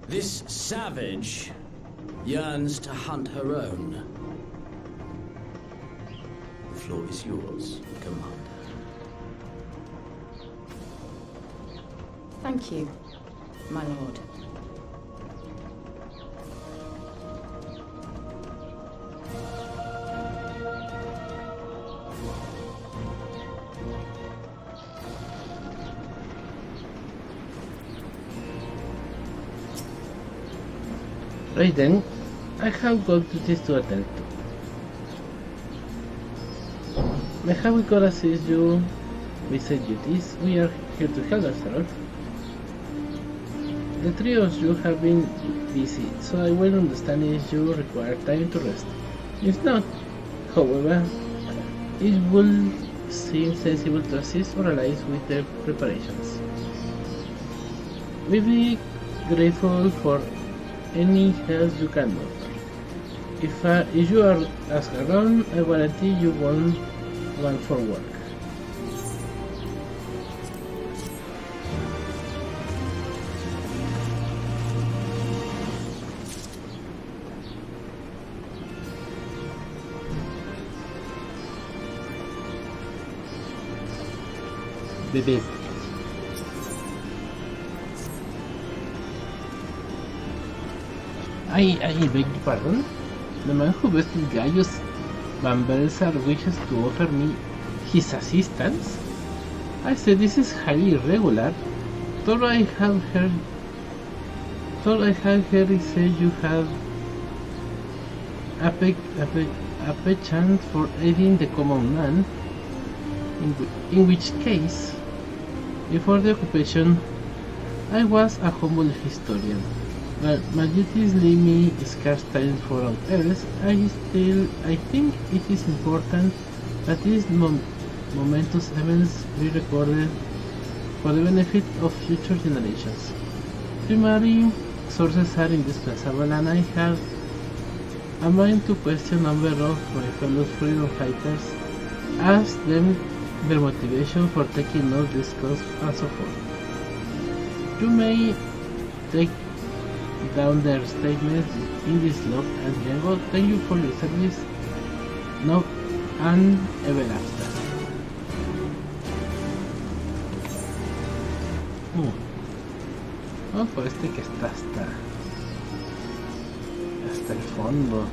This savage yearns to hunt her own. The floor is yours, Commander. Thank you, my lord. Right then, I have got duties to attend to. May have we could assist you with said duties? We are here to help ourselves. The three of you have been busy, so I will understand if you require time to rest. If not, however, it will seem sensible to assist our allies with their preparations. We'll be grateful for any help you can offer. If you are asked around, I guarantee you won't want for work. Bebé. I beg your pardon? The man who bested Gaius Van Baelsar wishes to offer me his assistance? I said this is highly irregular. All I have heard is say you have a penchant for aiding the common man, in which case, before the occupation, I was a humble historian. Well, my duties leave me scarce time for all else. I think it is important that these momentous events be recorded for the benefit of future generations. Primary sources are indispensable, and I have a mind to question a number of my fellow freedom fighters, ask them their motivation for taking note, discuss, and so forth. You may take down their statements in this log, and Jengo, thank you for your service now and ever after. Vamos por este que está hasta el fondo.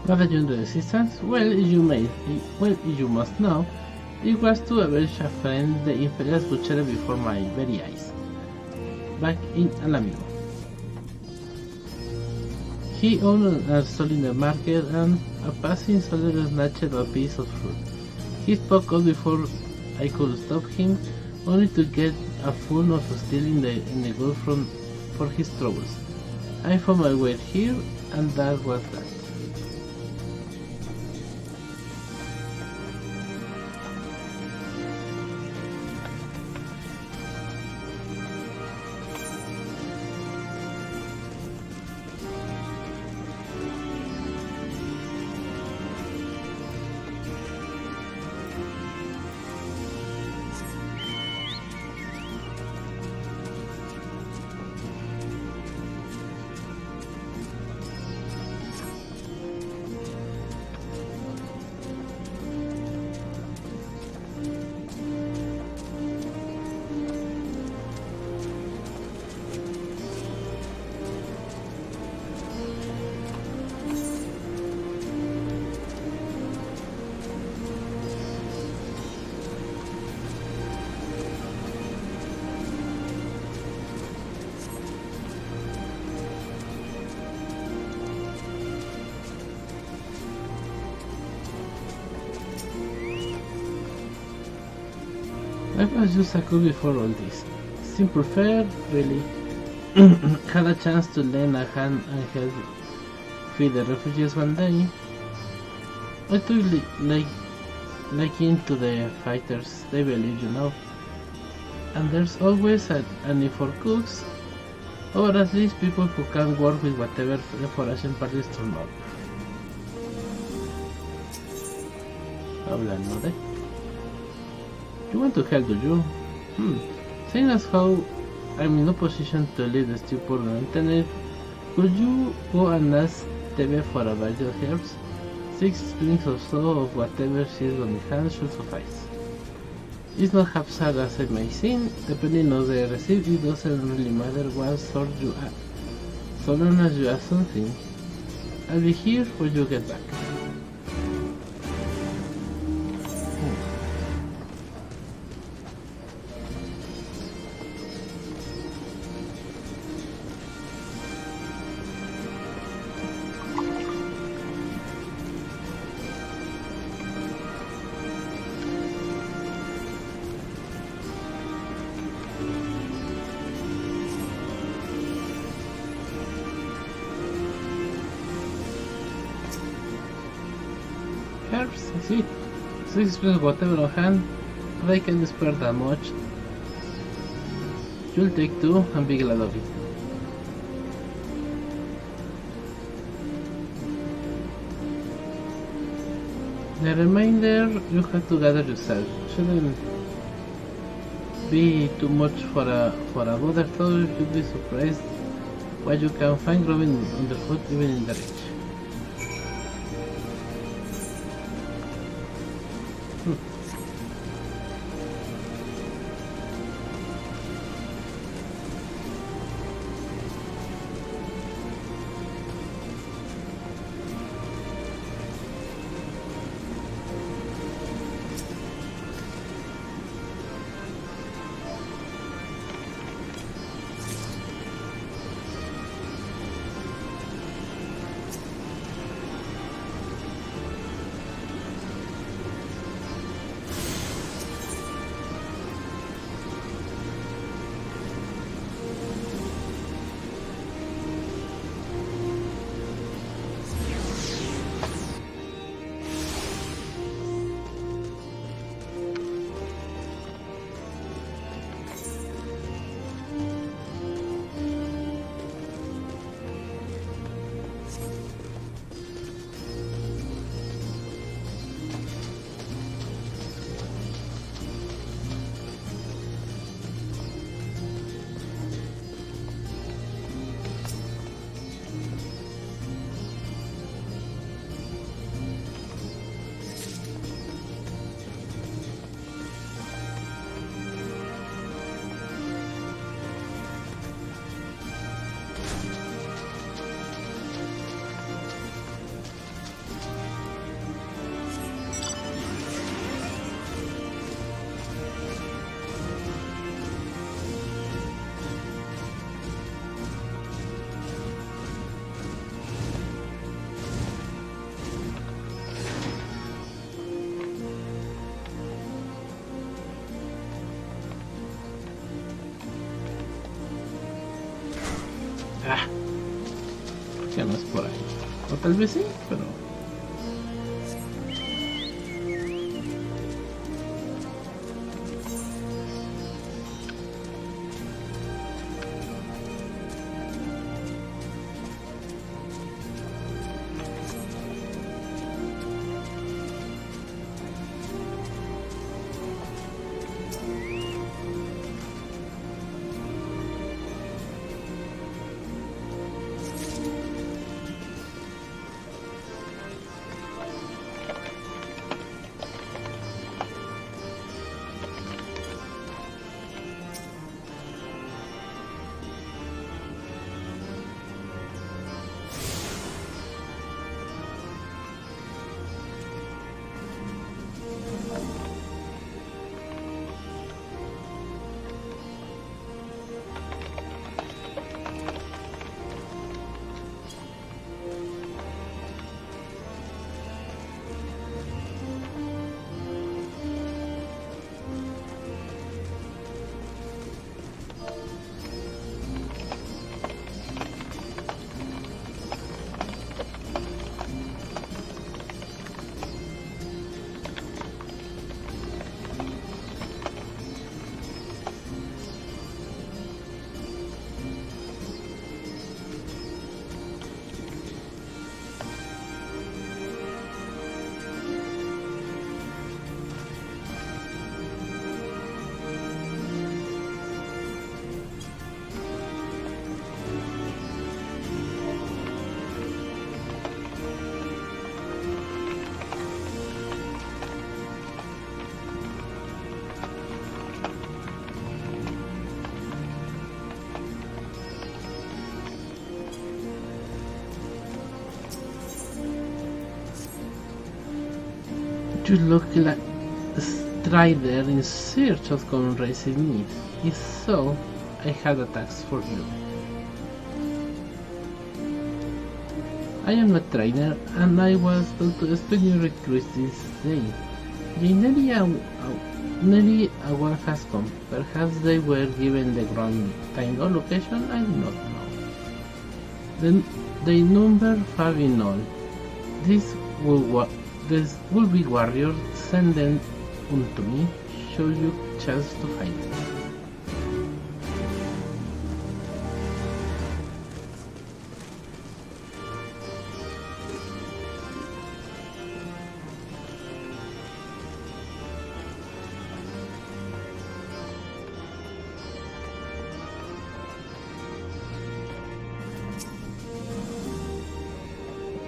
What are you in the resistance? Well, you must know, it was to avenge a friend the Imperials butchered before my very eyes. Back in Alamigo. He owned a stall in the market, and a passing soldier snatched a piece of fruit. He spoke up before I could stop him, only to get a full of stealing the gold for his troubles. I found my way here, and that was that. I was just a cook before all this. Simple fare, really. Had a chance to lend a hand and help feed the refugees one day. I took liking to the fighters, they believe, you know. And there's always a need for cooks, or at least people who can work with whatever the foration parties turn up. Hablando de... You want to help, do you? Seeing as how I'm in no position to leave the stupor unattended, could you go and ask Tebe for a bag of herbs? 6 springs or so of whatever she's on hand should suffice. It's not half sad as it may seem, depending on the receipt, it doesn't really matter what sort you are, so long as you have something. I'll be here when you get back. Herbs, see, 6 springs whatever on hand, but I can't spare that much. You'll take 2 and be glad of it. The remainder you have to gather yourself. Shouldn't be too much for a border, though you'd be surprised what you can find growing underfoot even in the rich. tal vez sí, pero... You look like a strider in search of common racing needs. If so, I had a task for you. I am a trainer, and I was told to expect new recruits this day. The nearly hour has come. Perhaps they were given the wrong time or location, I do not know. The number 5 in all. This will be warriors. Send them unto me. Show you chance to fight.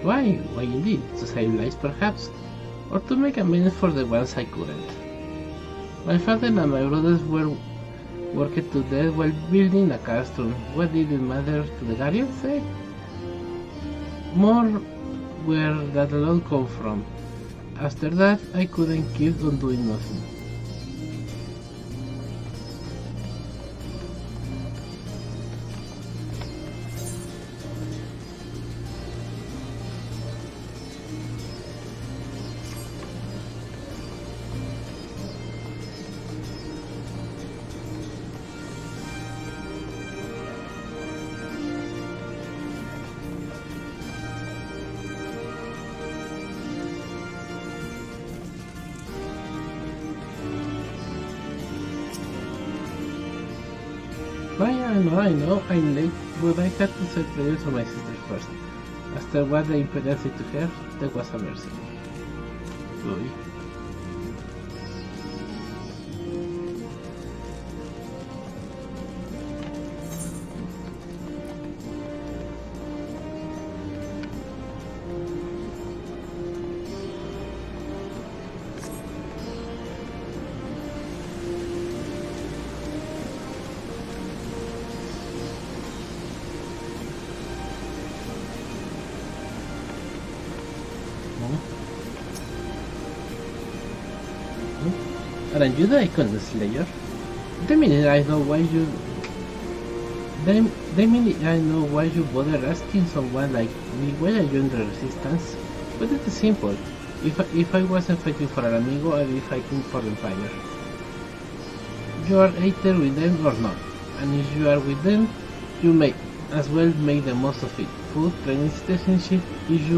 Why indeed? To save lives perhaps? Or to make amends for the ones I couldn't. My father and my brothers were worked to death while building a castle. What did it matter to the guardians, eh? More where that alone come from. After that, I couldn't keep on doing nothing. I know, I'm late, but I had to say prayers for my sister first. After what the Imperial said to her, there was a mercy. Chloe. Aren't you the Icon Slayer? They mean I know why you bother asking someone like me why are you under resistance? But it is simple. If I wasn't fighting for an amigo, I'd be fighting for the Empire. You are either with them or not, and if you are with them, you may as well make the most of it. food, training citizenship. If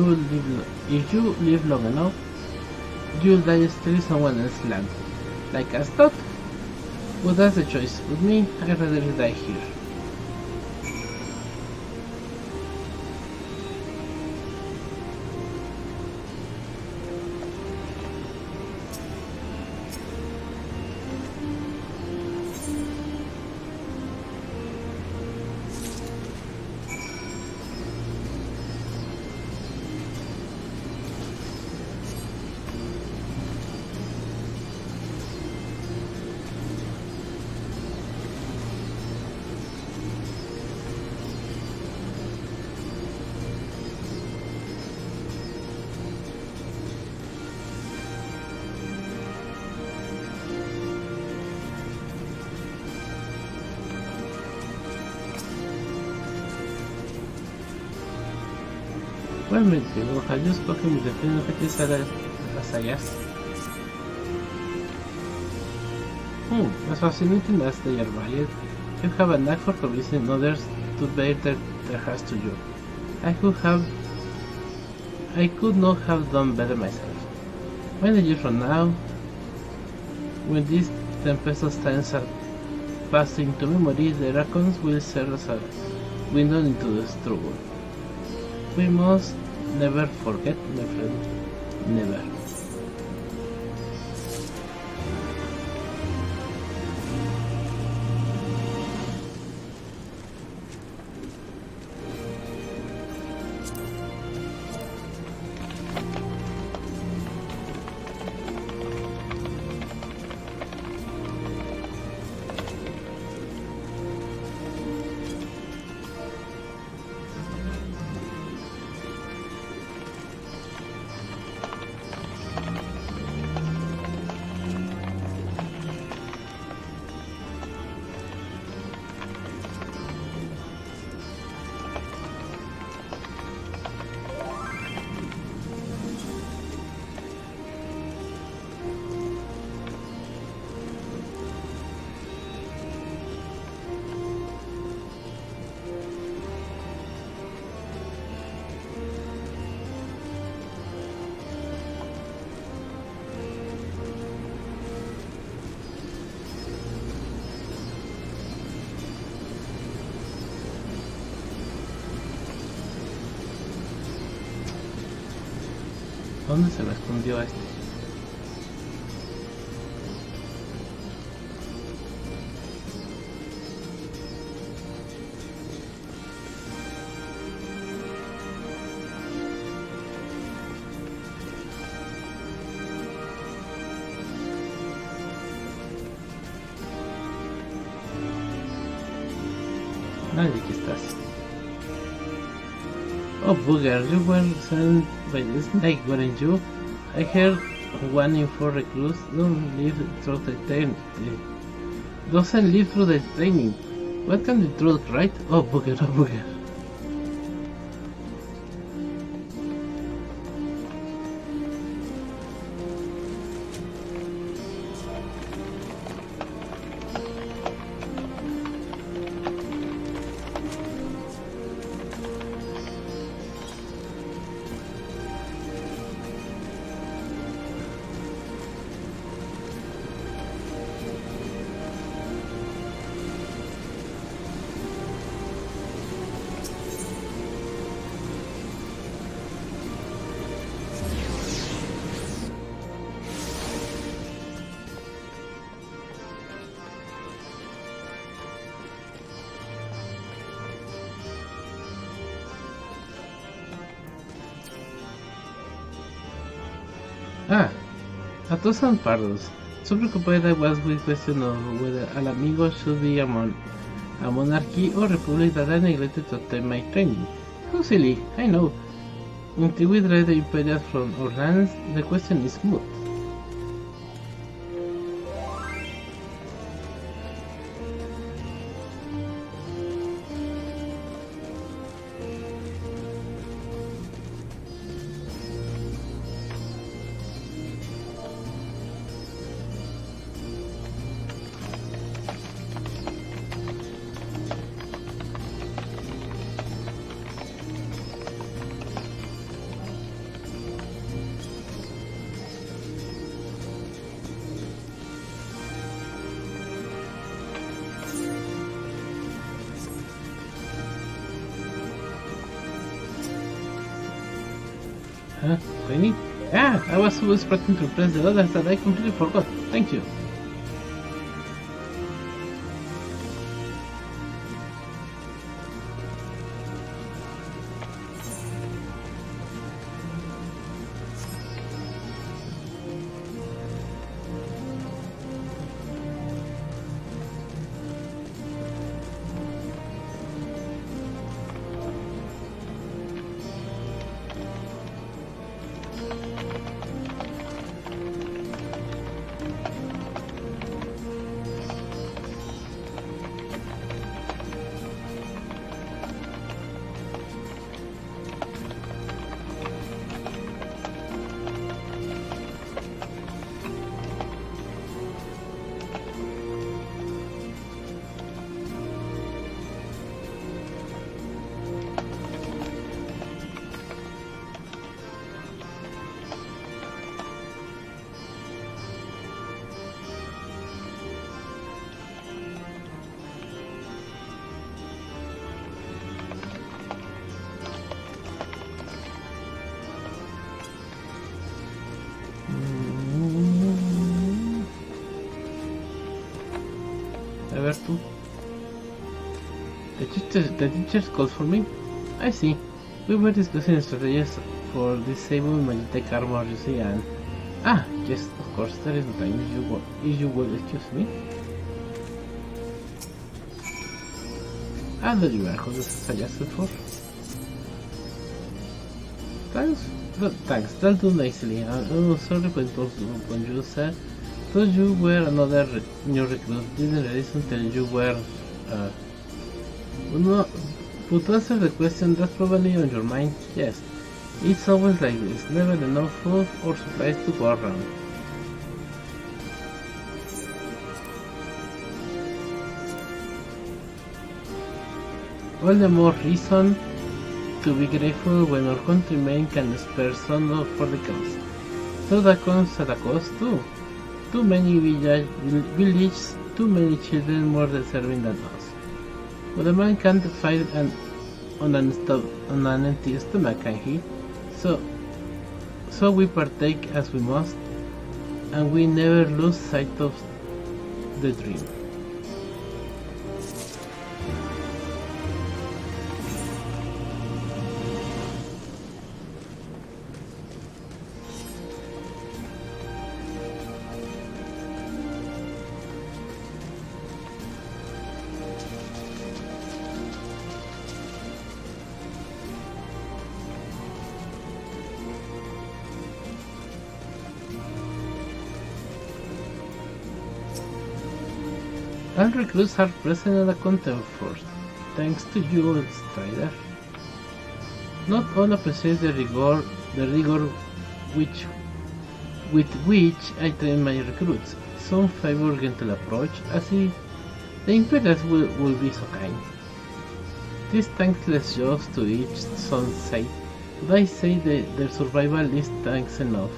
you live long enough, you'll die stealing someone else's land. Like I thought. Well, that's the choice. With me, I'd rather die here. Igualmente, ojalá escoge mi destino as I asked. As fascinating as they are varied, you have a knack for convincing others to bear their hearts to you. I could not have done better myself. Many years from now, when these tempestuous times are passing to memory, the dragons will serve as a window into the struggle. We must never forget, my friend. Never. ¿Dónde se me escondió este? Nadie, aquí estás. Oh, booger, you were sent by the snake, weren't you? I heard 1 in 4 recruits doesn't live through the training. What can the truth, right? Oh, booger, oh, booger. Ah, a todos son pardos. So preoccupied I was with question of whether Al Amigo should be a monarchy or republic that I neglected to obtain my training. How silly, I know. Until we drive the Imperials from our lands, the question is moot. Huh? Tiny? Ah, I was so expecting to impress the others that I completely forgot. Thank you. A ver tú. The teacher's called for me? I see. We were discussing strategies for disabling magnetic armor, you see, and... Ah, yes, of course, there is no time, if you will excuse me. Ah, there you are, who this is suggested for? Thanks, thanks, that'll do nicely. I'm sorry when you said thought you were another new recruit. Didn't realize until you were, no, but to answer the question, that's probably on your mind. Yes, it's always like this, never enough food or supplies to go around. All the more reason to be grateful when our countrymen can spare some for the cause. So that comes at a cost too. Too many villages, too many children more deserving than us. But a man can't fight on an empty stomach, can he? So we partake as we must, and we never lose sight of the dream. All recruits are present at a contempt force, thanks to you, Strider. Not all appreciate the rigor with which I train my recruits. Some favor gentle approach, as if the Imperials will be so kind. These thankless jobs to each some say, but I say their survival is thanks enough.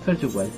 Fare you well.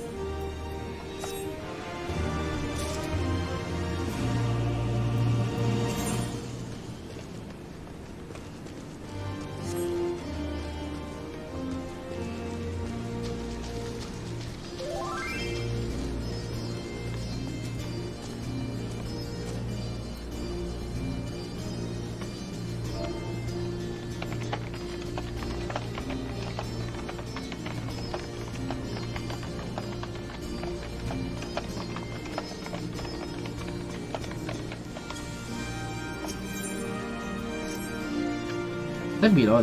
That be all.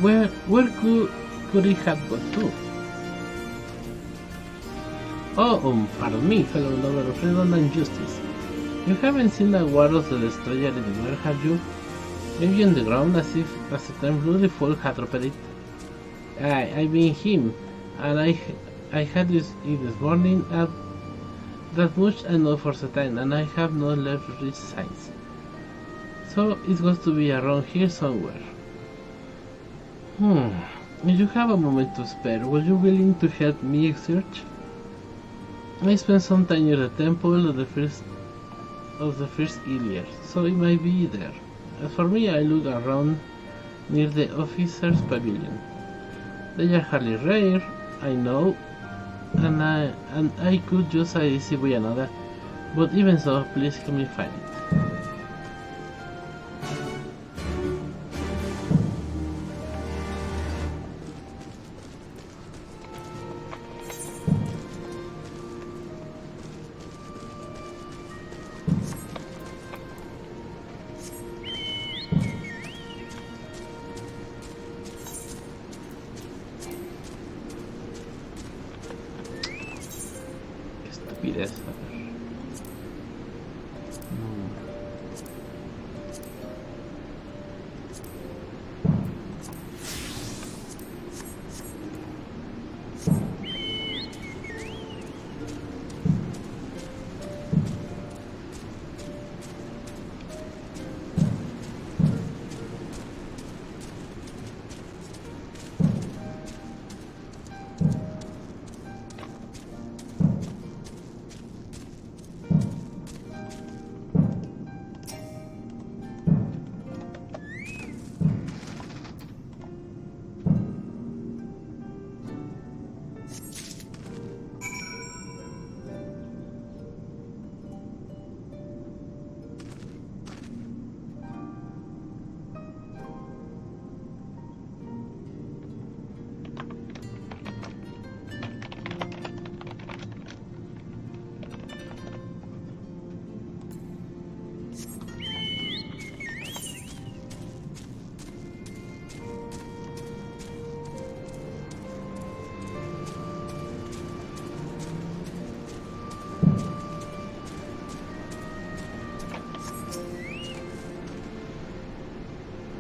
Where could he have got to? Oh, pardon me, fellow lover of freedom and justice. You haven't seen the War of the Destroyer anywhere, have you? Maybe on the ground, as if a Stormblood fool had dropped it. I mean him, and I had it this morning. That much I know for certain, and I have not left rich signs. So it's got to be around here somewhere. If you have a moment to spare, would you be willing to help me search? I spent some time near the temple of the first Iliad, so it might be there. As for me, I look around near the officer's pavilion. They are hardly rare, I know, and I could use a easy way another, but even so, please help me find it. Estupidez.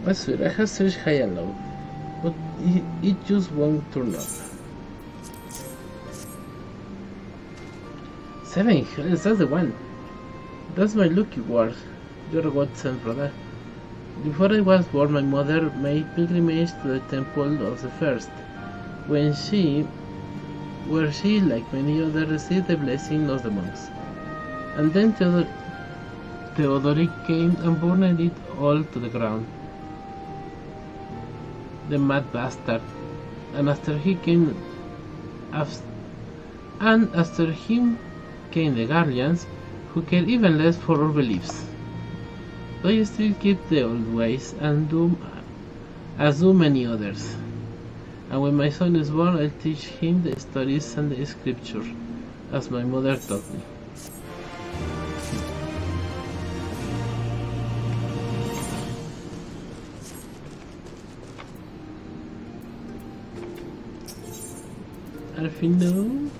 That's weird. I have searched high and low, but it just won't turn up. 7 hells, that's the one. That's my lucky word. You're a godsend, brother. Before I was born, my mother made pilgrimage to the temple of the first, where she, like many others, received the blessing of the monks. And then Theodoric came and burned it all to the ground. The mad bastard. And after him came the Guardians, who care even less for our beliefs. They still keep the old ways and as do many others. And when my son is born, I'll teach him the stories and the scripture, as my mother taught me. Alfino.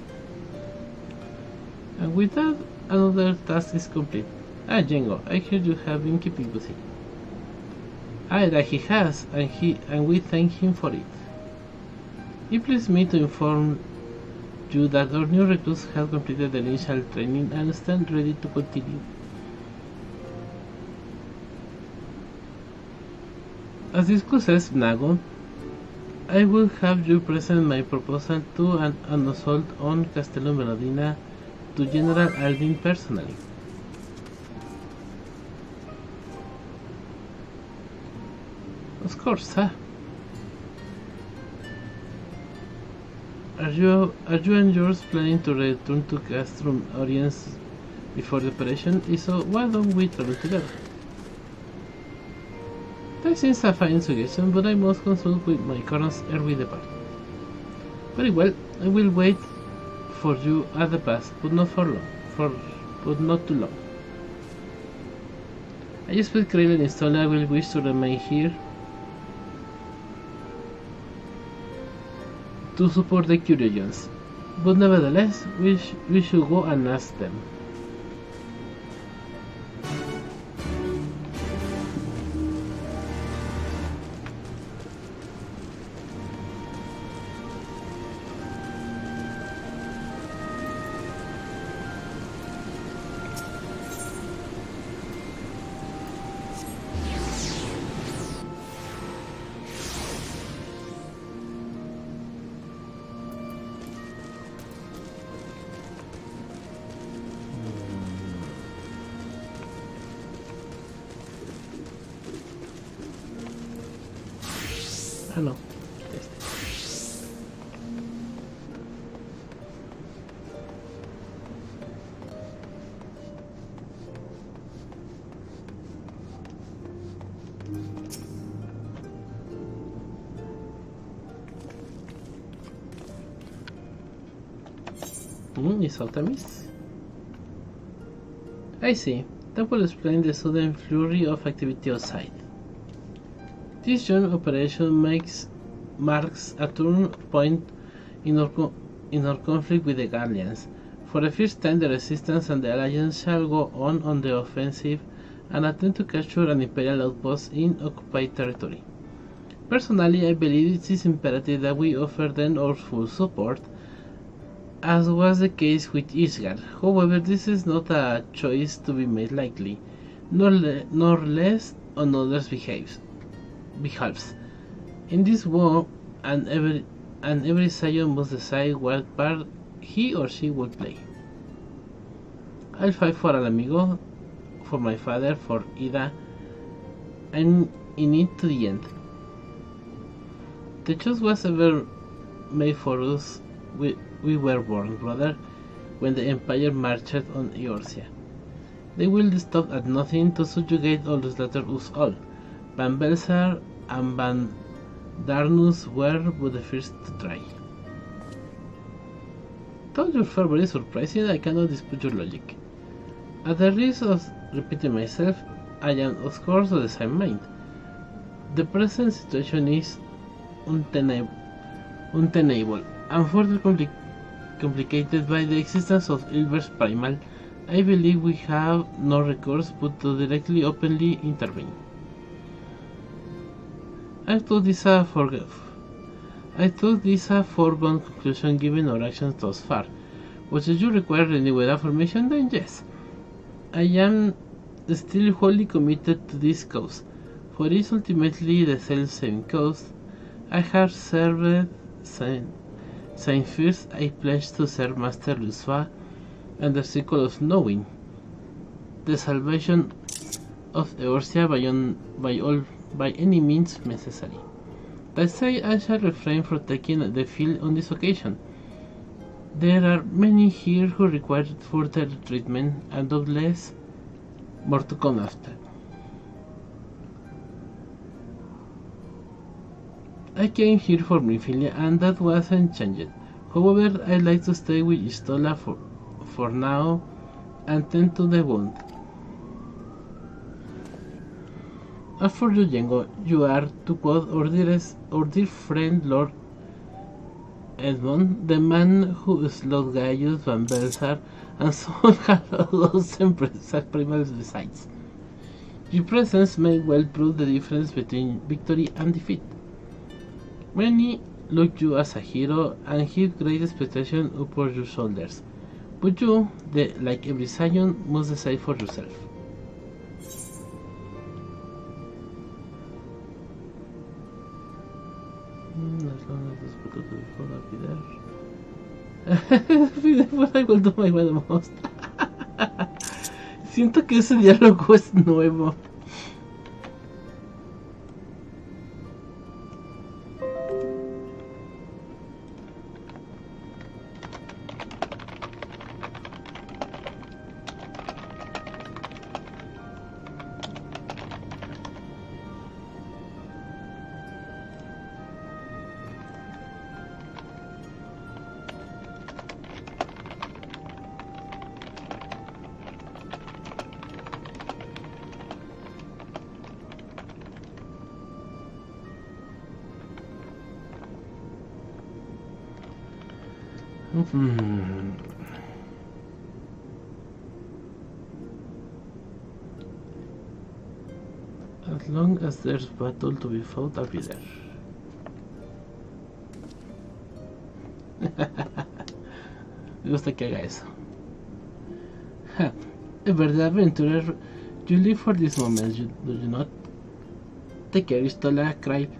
And with that, another task is complete. Ah, Jengo, I hear you have been keeping busy. Ah, that he has, and we thank him for it. It pleases me to inform you that our new recruits have completed the initial training and stand ready to continue. As discussed, Nago, I will have you present my proposal to an assault on Castello Medina to General Alvin personally. Of course, sir. Are you and yours planning to return to Castrum Oriens before the operation? If so, why don't we travel together? That seems a fine suggestion, but I must consult with my current early department. Very well, I will wait for you at the pass, but not for long. But not too long. I expect Kraven and Stola will wish to remain here to support the Curians, but nevertheless, we should go and ask them. Hello. Is Alchemist? I see. That will explain the sudden flurry of activity outside. This joint operation marks a turn point in our conflict with the Guardians. For the first time, the Resistance and the Alliance shall go on the offensive and attempt to capture an Imperial outpost in occupied territory. Personally, I believe it is imperative that we offer them our full support, as was the case with Ishgard. However, this is not a choice to be made lightly, nor less on others' behalves. In this war, and every Scion must decide what part he or she will play. I'll fight for Al Amigo, for my father, for Ida, and in it to the end. The choice was ever made for us. We were born, brother, when the Empire marched on Eorzea. They will stop at nothing to subjugate or slaughter us all. Van Belsar and Van Darnus were but the first to try. Though your far very surprising, I cannot dispute your logic. At the risk of repeating myself, I am of course of the same mind. The present situation is untenable and further complicated by the existence of Ilver's Primal. I believe we have no recourse but to directly openly intervene. I thought this a foregone conclusion given our actions thus far, but if you require renewed affirmation, then yes. I am still wholly committed to this cause, for it is ultimately the self-same cause I have served since first I pledged to serve Master Luswa and the Circle of Knowing, the salvation of Eorzea by any means necessary. That said, I shall refrain from taking the field on this occasion. There are many here who require further treatment, and doubtless more to come after. I came here for Brimfilia, and that wasn't changed. However, I'd like to stay with Istola for now and tend to the wound. As for you, Jengo, you are, to quote our dear friend Lord Edmund, the man who slew Gaius Van Belsar and some thousand primals besides. Your presence may well prove the difference between victory and defeat. Many look you as a hero and heap great expectation upon your shoulders, but you, like every Scion, must decide for yourself. As long as this photo to be followed, I'll be there. I will do my most. Siento que ese diálogo es nuevo. As long as there's battle to be fought, I'll be there. Me gusta que haga eso. A verdad aventurer, you live for this moment, do you not? Take care, Istola cried,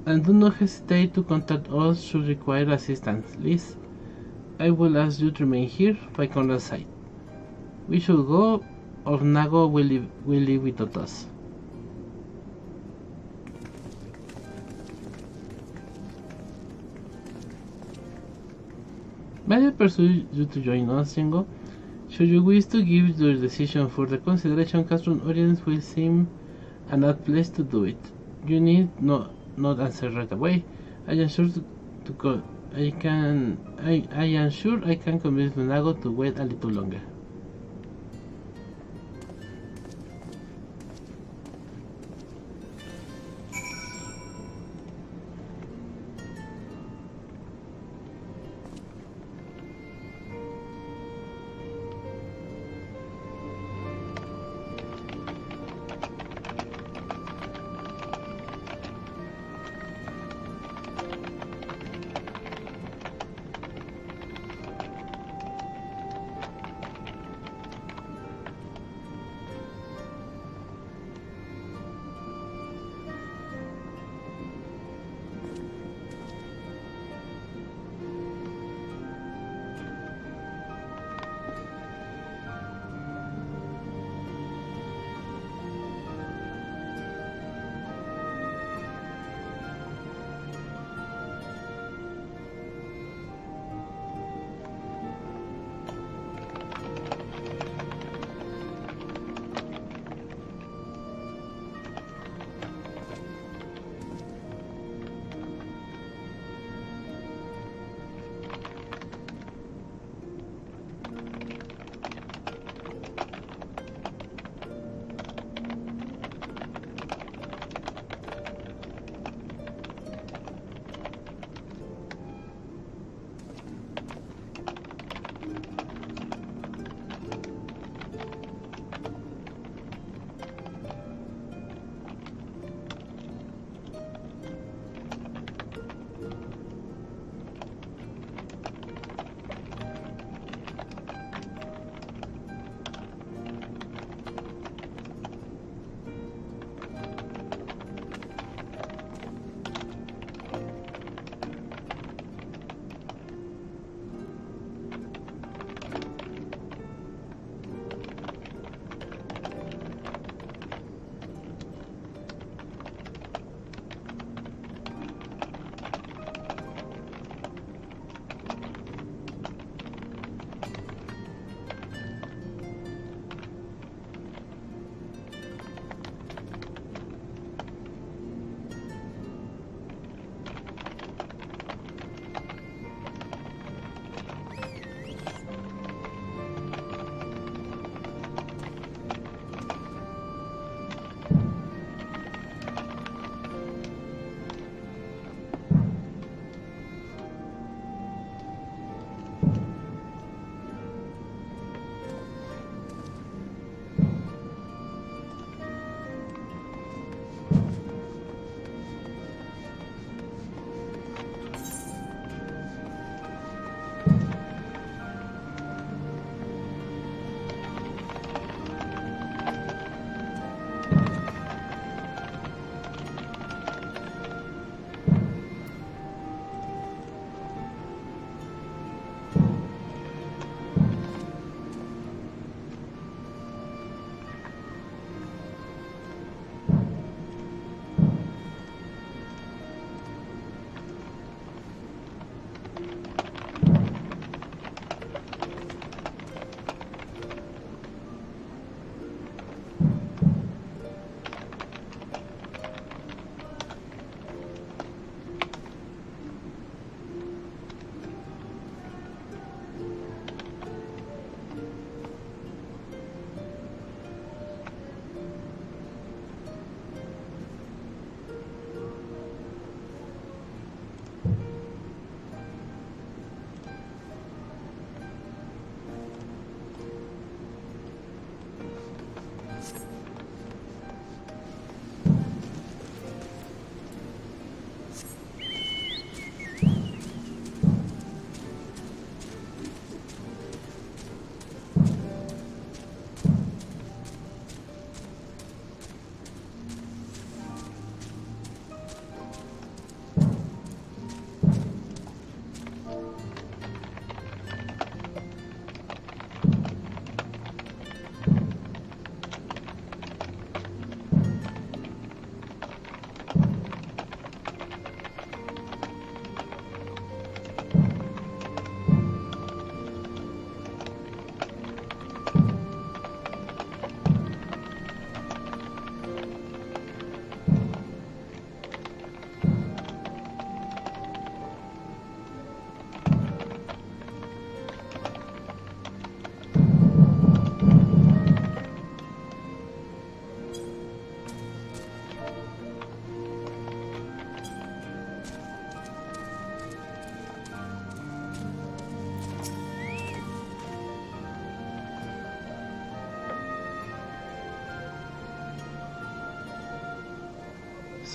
and do not hesitate to contact us should require assistance. Liz, I will ask you to remain here by Conrad's side. We should go, or Nago will leave without us. May I persuade you to join us, Jengo? Should you wish to give your decision for the consideration, Castron audience will seem an odd place to do it. You need not answer right away. I am sure I am sure I can convince Nago to wait a little longer.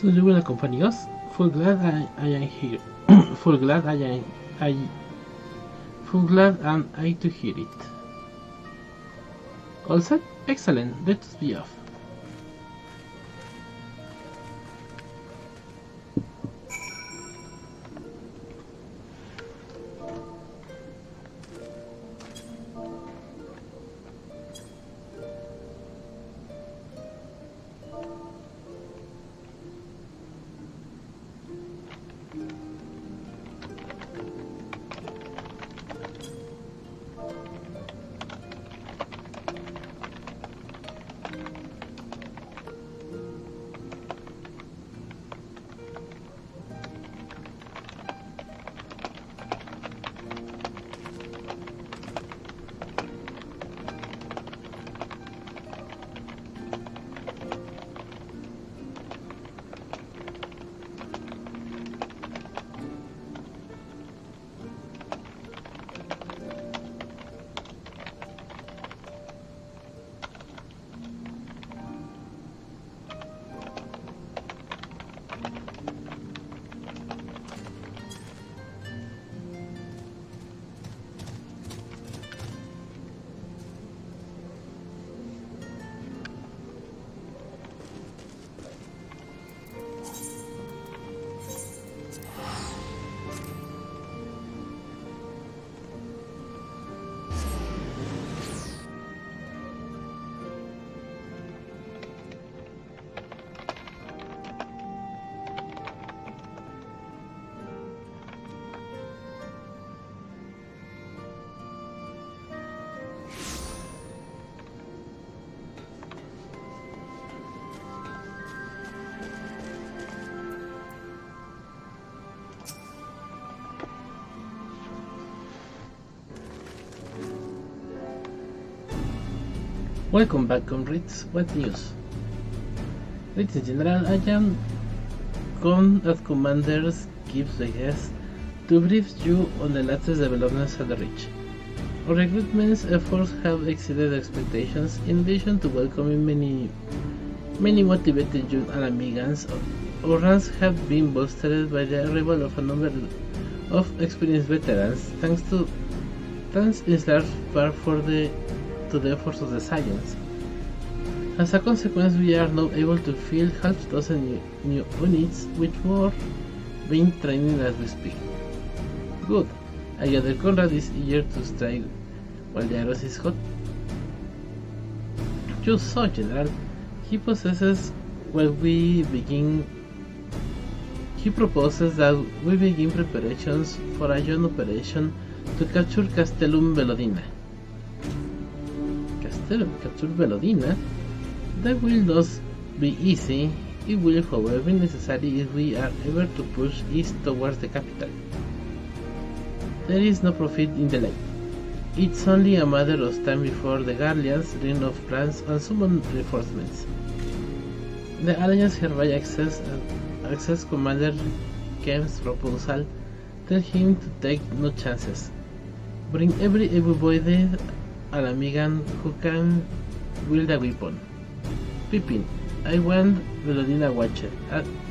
So you will accompany us? Full glad I am here. Full glad am I to hear it. All set? Excellent. Let us be off. Welcome back, comrades. What news? Greetings, General. I am as Commander gives the guest to brief you on the latest developments at the Reach. Our recruitment efforts have exceeded expectations. In addition to welcoming many motivated young Alamigans, our ranks have been bolstered by the arrival of a number of experienced veterans, thanks in large part to the efforts of the Science. As a consequence, we are now able to field half a dozen new units, which were being trained as we speak. Good. I gather Conrad is eager to strike while the arrows is hot. Just so, General. He proposes that we begin preparations for a joint operation to capture Castellum Velodina. Capture Velodina? That will not be easy. It will, however, be necessary if we are ever to push east towards the capital. There is no profit in delay. It's only a matter of time before the Guardians dream of plans and summon reinforcements. The Alliance hereby accepts Commander Kem's proposal. Tell him to take no chances. Bring every able-bodied Alamigan who can wield a weapon. Pippin, I want Velodina Watcher.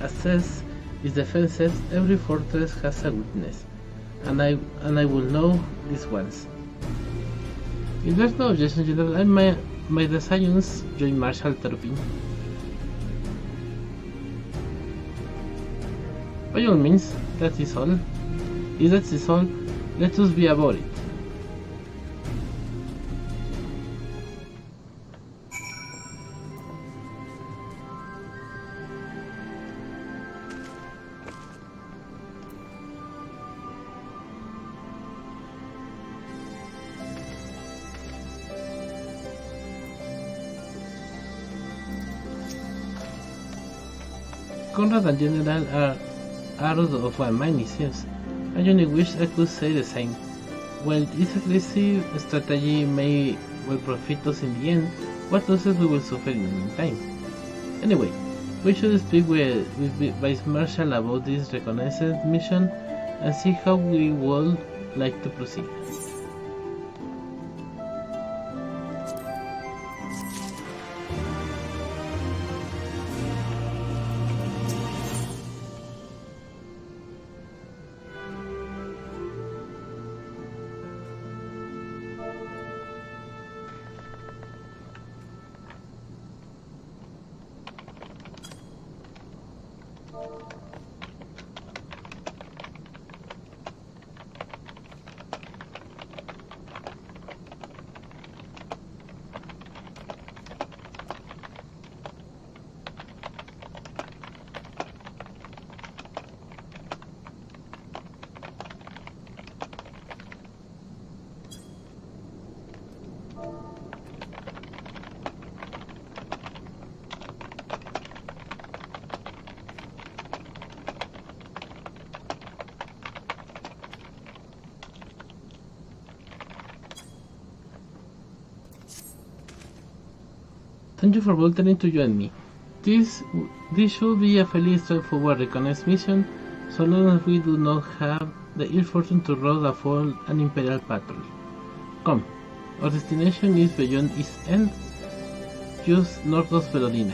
Assess its defenses. Every fortress has a weakness, and I will know this once. If there's no objection, General, I may the Science join Marshal Turpin. By all means, that is all. If that is all, let us be about it. Conrad and General are out of my mind, it seems. I only wish I could say the same. While this aggressive strategy may well profit us in the end, what losses we will suffer in the meantime. Anyway, we should speak with Vice Marshal about this reconnaissance mission and see how we would like to proceed. Thank you for volunteering to join me. This should be a fairly straightforward reconnaissance mission, so long as we do not have the ill fortune to rout an Imperial patrol. Come, our destination is beyond East End, just north of Velodina.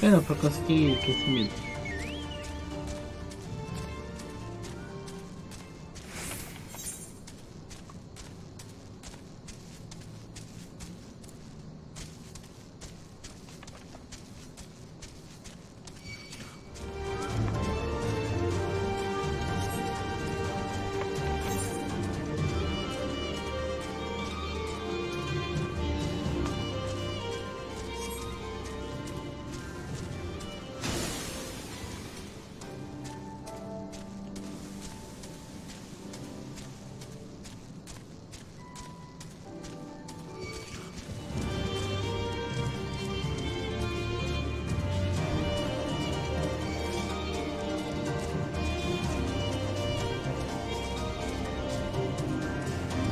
Bueno, por conseguir que se mire.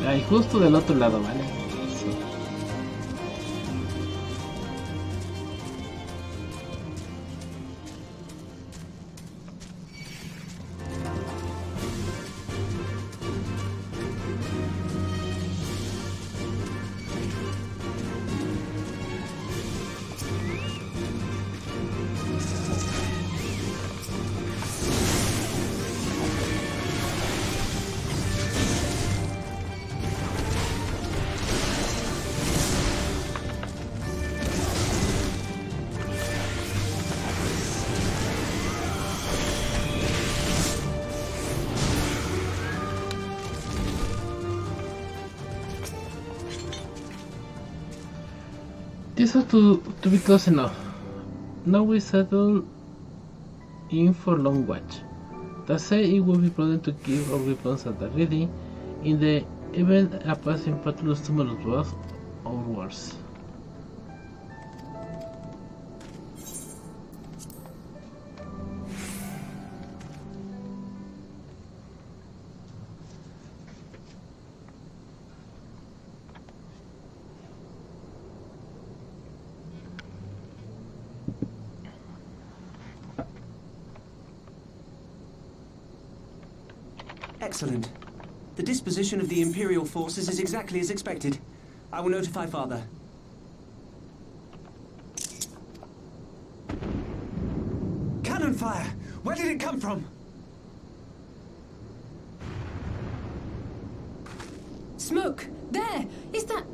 Ahí justo del otro lado, ¿vale? Sí. This ought to be close enough. Now we settle in for long watch. That said, it would be prudent to keep our weapons at the ready in the event a passing patrol stumbles to us or worse. Excellent. The disposition of the Imperial forces is exactly as expected. I will notify Father. Cannon fire! Where did it come from? Smoke! There! Is that...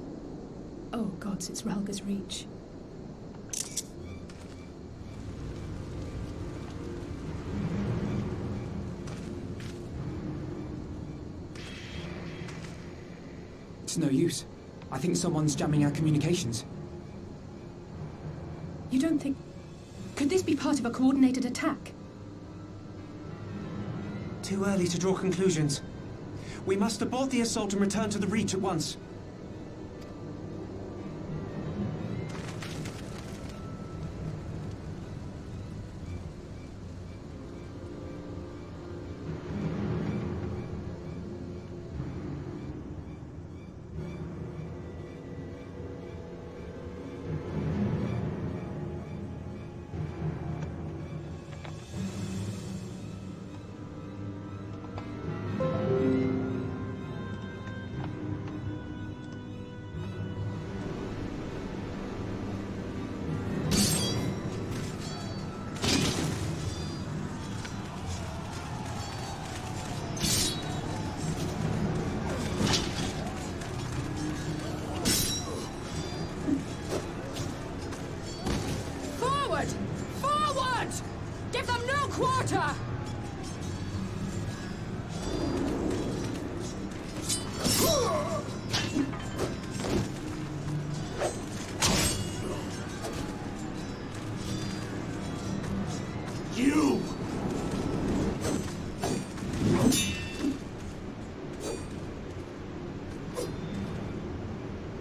Oh gods, it's Ralga's Reach. It's no use. I think someone's jamming our communications. You don't think... Could this be part of a coordinated attack? Too early to draw conclusions. We must abort the assault and return to the Reach at once.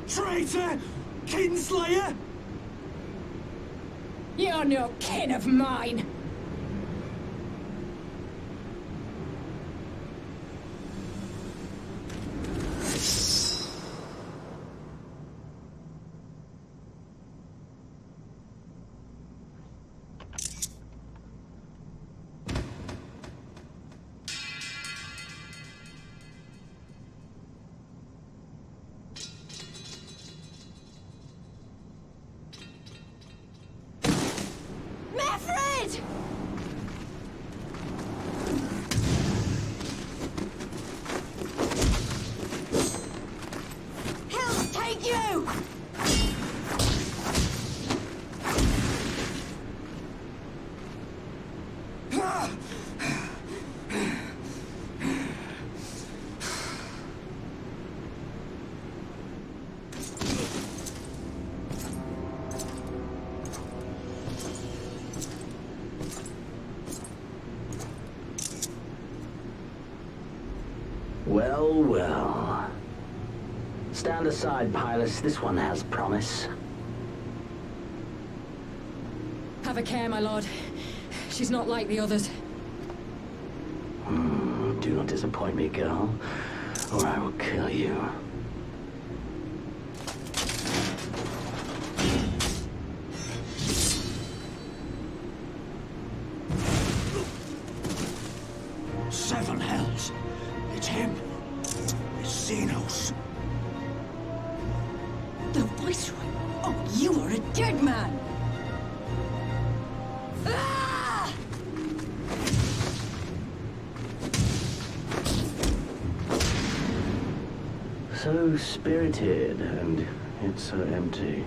Traitor! Kinslayer! You're no kin of mine! Well, well. Stand aside, pilots. This one has promise. Have a care, my lord. She's not like the others. Do not disappoint me, girl, or I will kill you. Seven hells. It's him. It's Xenos. The Viceroy? Oh, you are a dead man! Ah! So spirited, and yet so empty.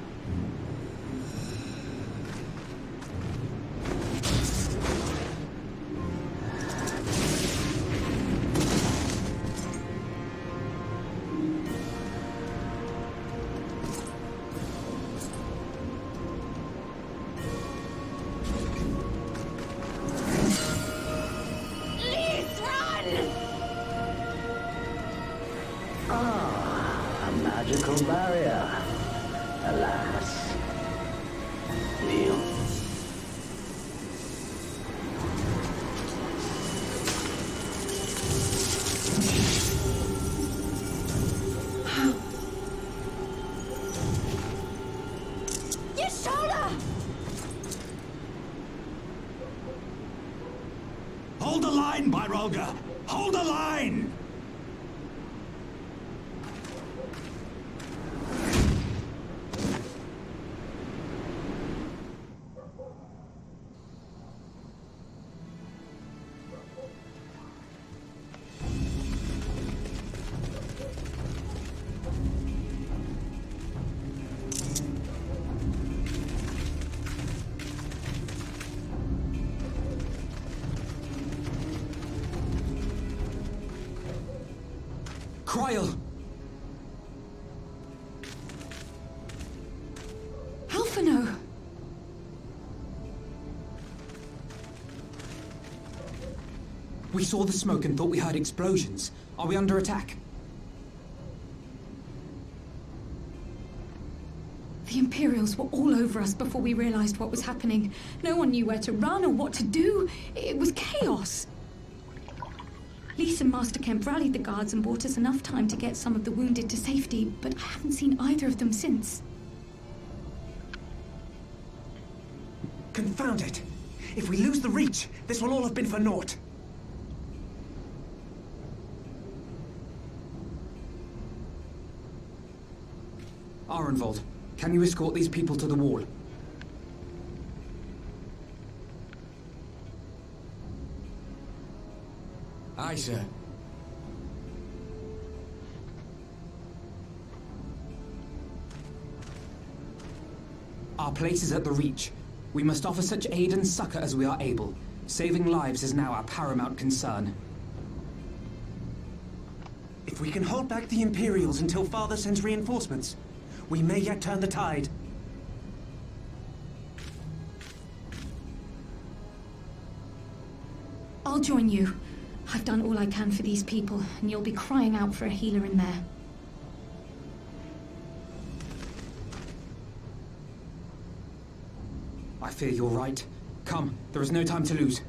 Storm barrier. Alas. Deal. Your shoulder! Hold the line, Byrolga! Hold the line! Cryle! Alphino! We saw the smoke and thought we heard explosions. Are we under attack? The Imperials were all over us before we realized what was happening. No one knew where to run or what to do. It was chaos. Lise and Master Kemp rallied the guards and bought us enough time to get some of the wounded to safety, but I haven't seen either of them since. Confound it! If we lose the Reach, this will all have been for naught. Arenvold, can you escort these people to the wall? Aye, sir. Our place is at the Reach. We must offer such aid and succor as we are able. Saving lives is now our paramount concern. If we can hold back the Imperials until Father sends reinforcements, we may yet turn the tide. I'll join you. I've done all I can for these people, and you'll be crying out for a healer in there. I fear you're right. Come, there is no time to lose.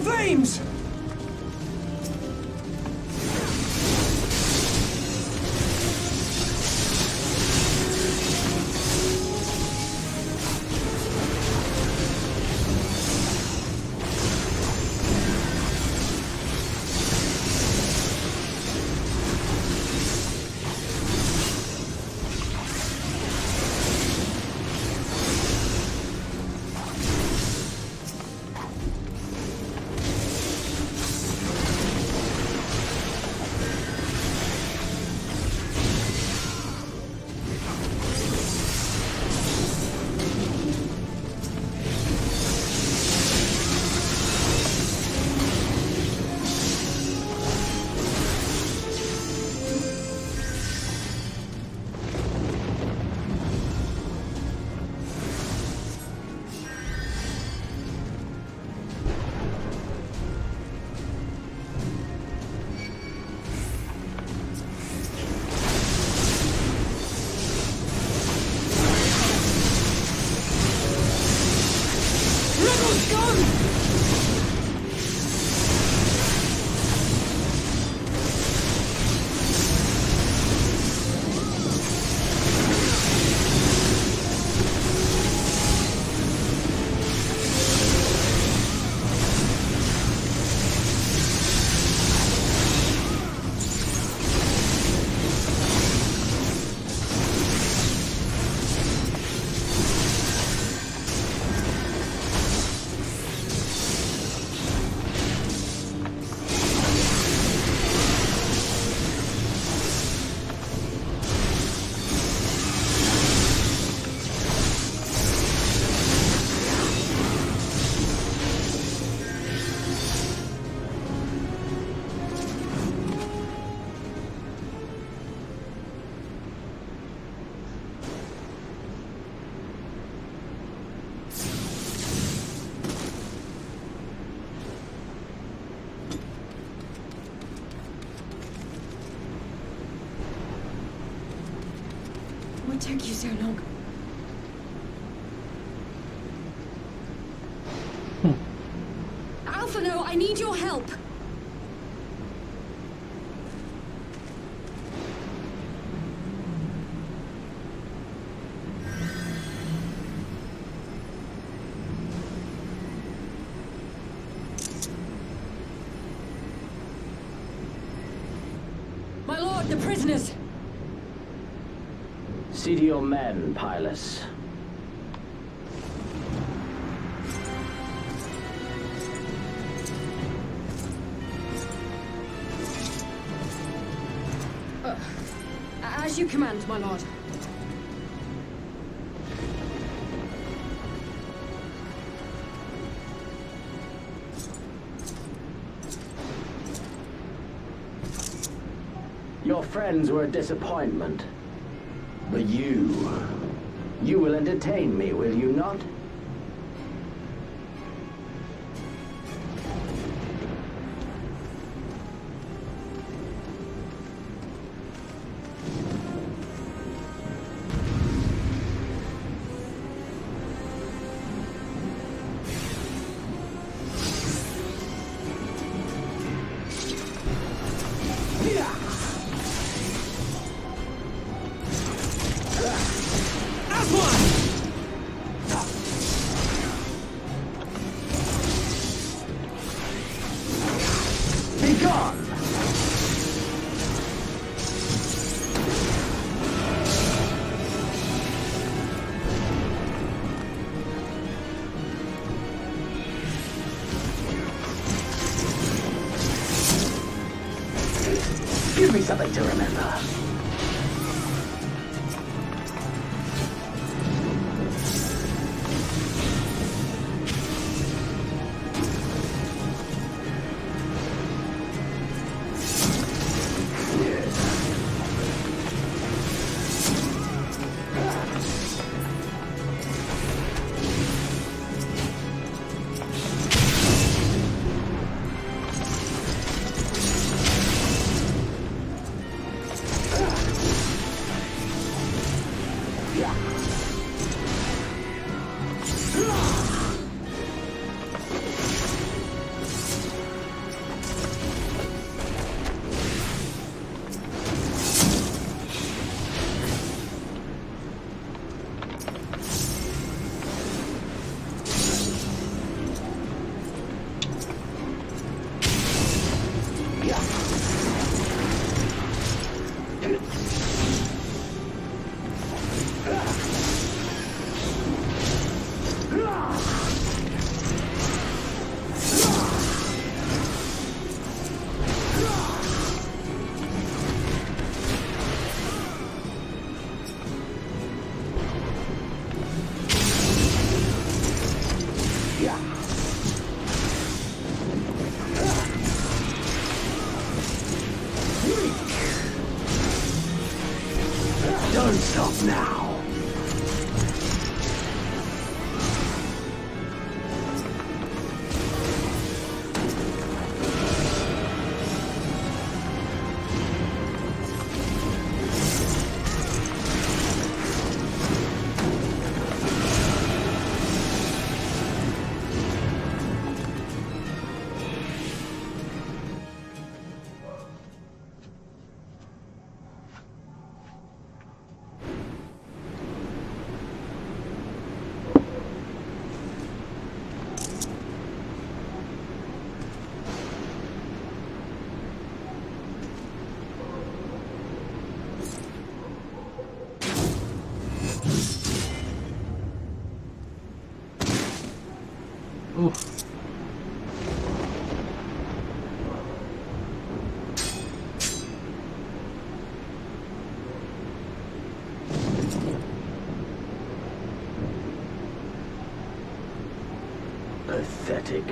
flames! What took you so long? Alpha, no, I need your help. My lord, the prisoners! See to your men, Pylus. As you command, my lord. Your friends were a disappointment. But you will entertain me, will you not? Give me something to remember. Uf. Pathetic.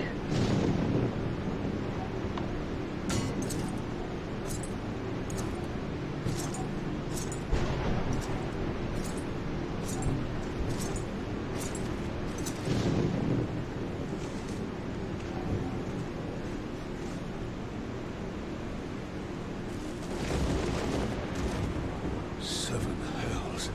Seven hells.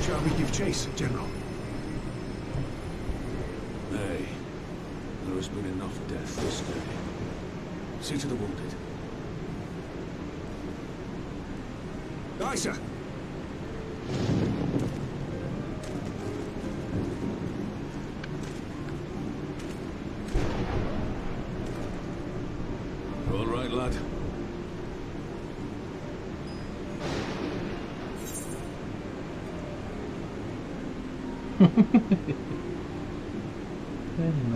Shall we give chase, General? Nay. There has been enough death this day. See to the wounded. Aye, sir. You all right, lad? No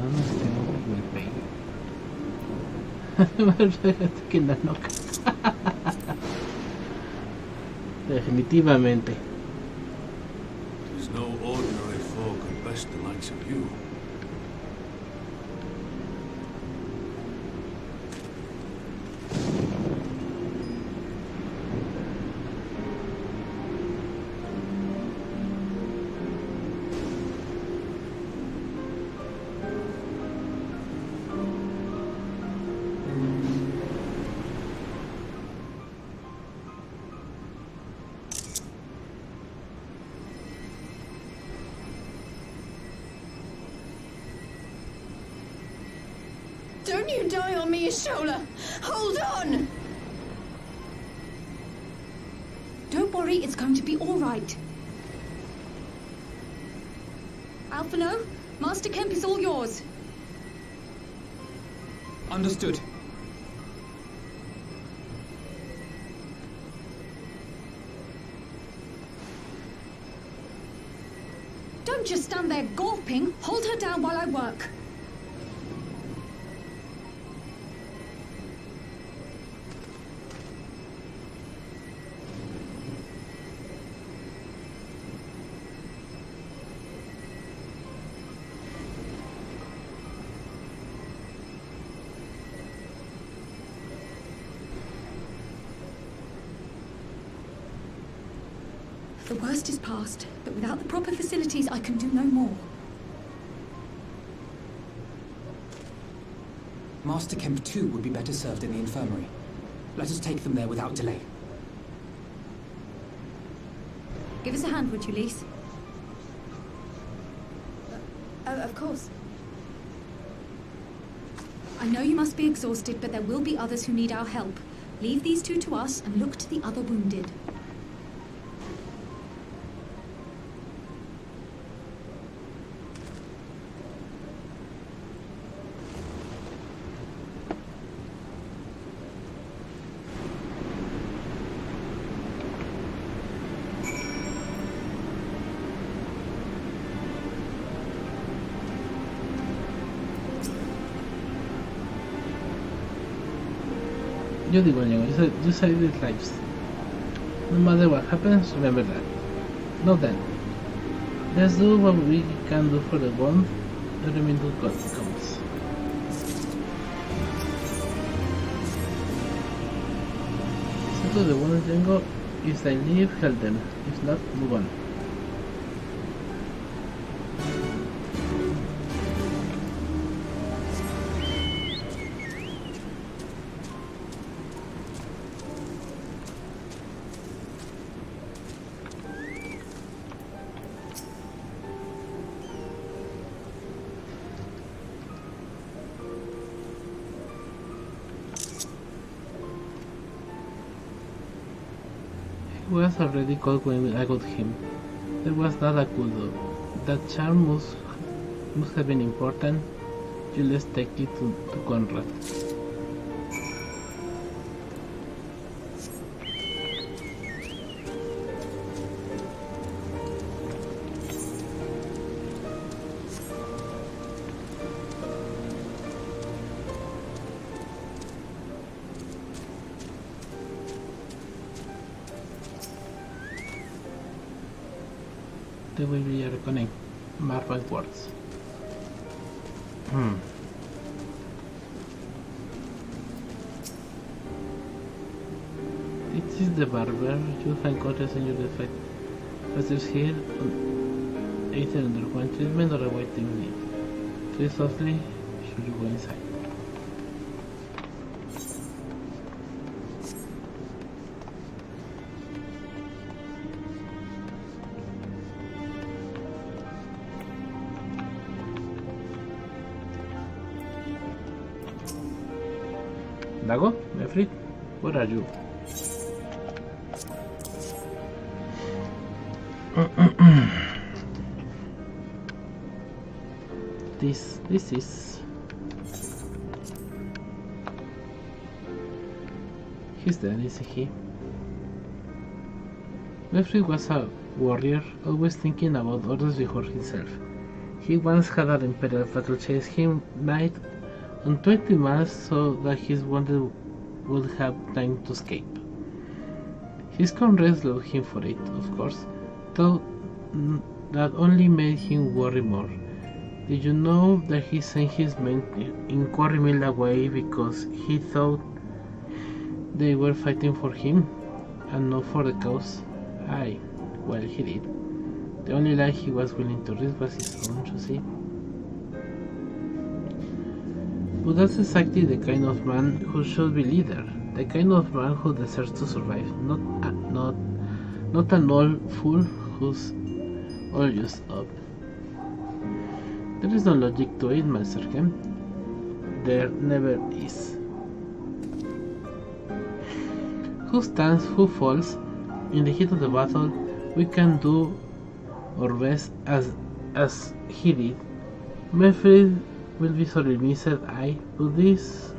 nos tengo el peine. Además, fíjate que la noca. Definitivamente. There's no ordinary folk who best the likes of you. Don't you die on me, Ashola! Hold on! Don't worry, it's going to be all right. Alphino, Master Kemp is all yours. Understood. Don't just stand there gawping. Hold her down while I work. The worst is past, but without the proper facilities, I can do no more. Master Kemp too would be better served in the infirmary. Let us take them there without delay. Give us a hand, would you, Lise? Of course. I know you must be exhausted, but there will be others who need our help. Leave these two to us and look to the other wounded. Yo digo, you save these lives. No matter what happens, remember that. Now then, let's do what we can do for the one that remains to God comes. Settle the one Jengo. If they leave, help them. If not, move on. was already cold when I got him. There was not a cool though. That charm must have been important. You let's take it to Conrad. They will be reckoning marble words. It is the barber. You'll find contest in your defect. Masters here either undergoing treatment or awaiting need. Tread softly should you go inside. Dago, Mefrit, where are you? This is... He's dead, isn't he? Mefrit was a warrior, always thinking about others before himself. He once had an imperial battle chase him night on 20 miles so that his wounded would have time to escape. His comrades loved him for it, of course, though that only made him worry more. Did you know that he sent his men in Quarry Mill away because he thought they were fighting for him and not for the cause? Aye, well, he did. The only life he was willing to risk was his own, you see. But that's exactly the kind of man who should be leader, the kind of man who deserves to survive, not an old fool who's all used up. There is no logic to it, Master Kemp. There never is. Who stands, who falls? In the heat of the battle, we can do our best as he did. Mefrit will be sorry missed, I, but this...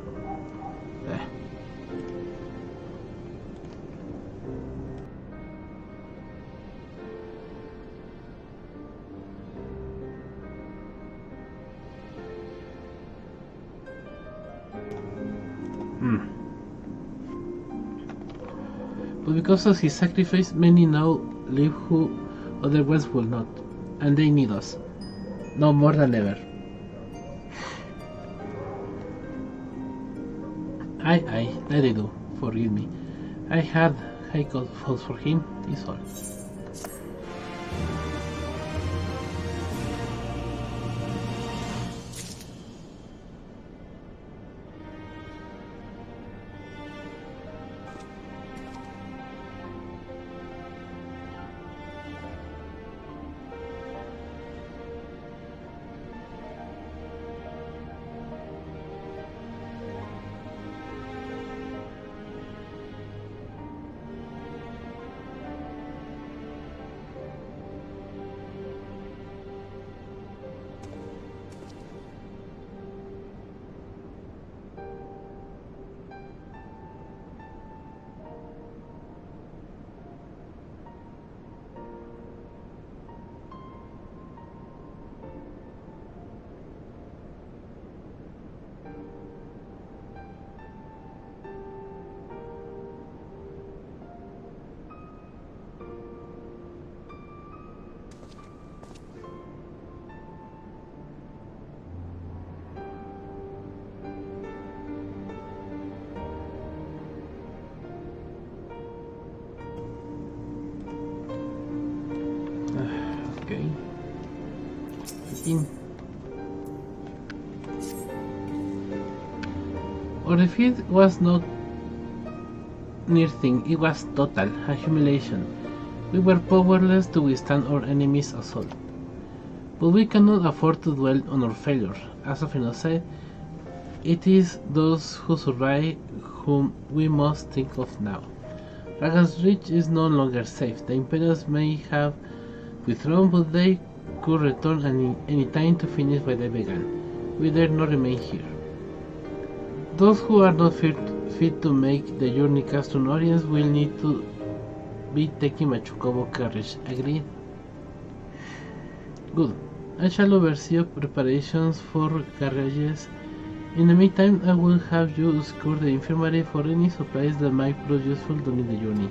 But because of his sacrifice, many now live who otherwise will not, and they need us, now more than ever. Aye, that I do, forgive me. I had high hopes for him, is all. Our defeat was not mere thing, it was total, a humiliation. We were powerless to withstand our enemy's assault. But we cannot afford to dwell on our failure. As Afino said, it is those who survive whom we must think of now. Raga's Reach is no longer safe. The Imperials may have withdrawn, but they could return any time to finish where they began. We dare not remain here. Those who are not fit to make the journey Castron Orients will need to be taking Machukobo carriage. Agreed? Good. I shall oversee preparations for carriages. In the meantime, I will have you scour the infirmary for any supplies that might prove useful during the journey.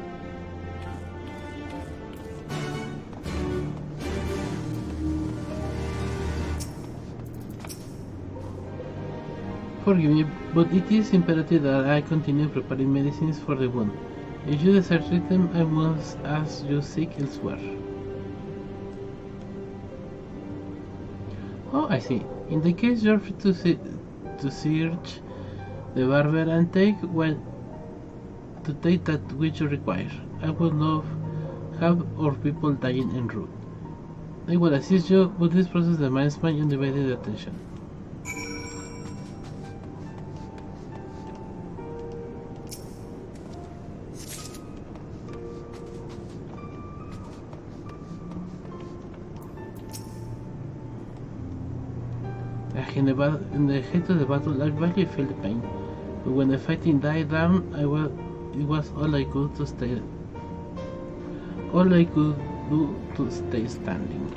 Forgive me, but it is imperative that I continue preparing medicines for the wound. If you desire them, I must ask you seek elsewhere. Oh, I see. In the case you are free to search the barber and take that which you require. I would not have our people dying en route. I will assist you, but this process demands my undivided attention. In the heat of the battle, I really felt the pain, but when the fighting died down, it was all I could do to stay standing.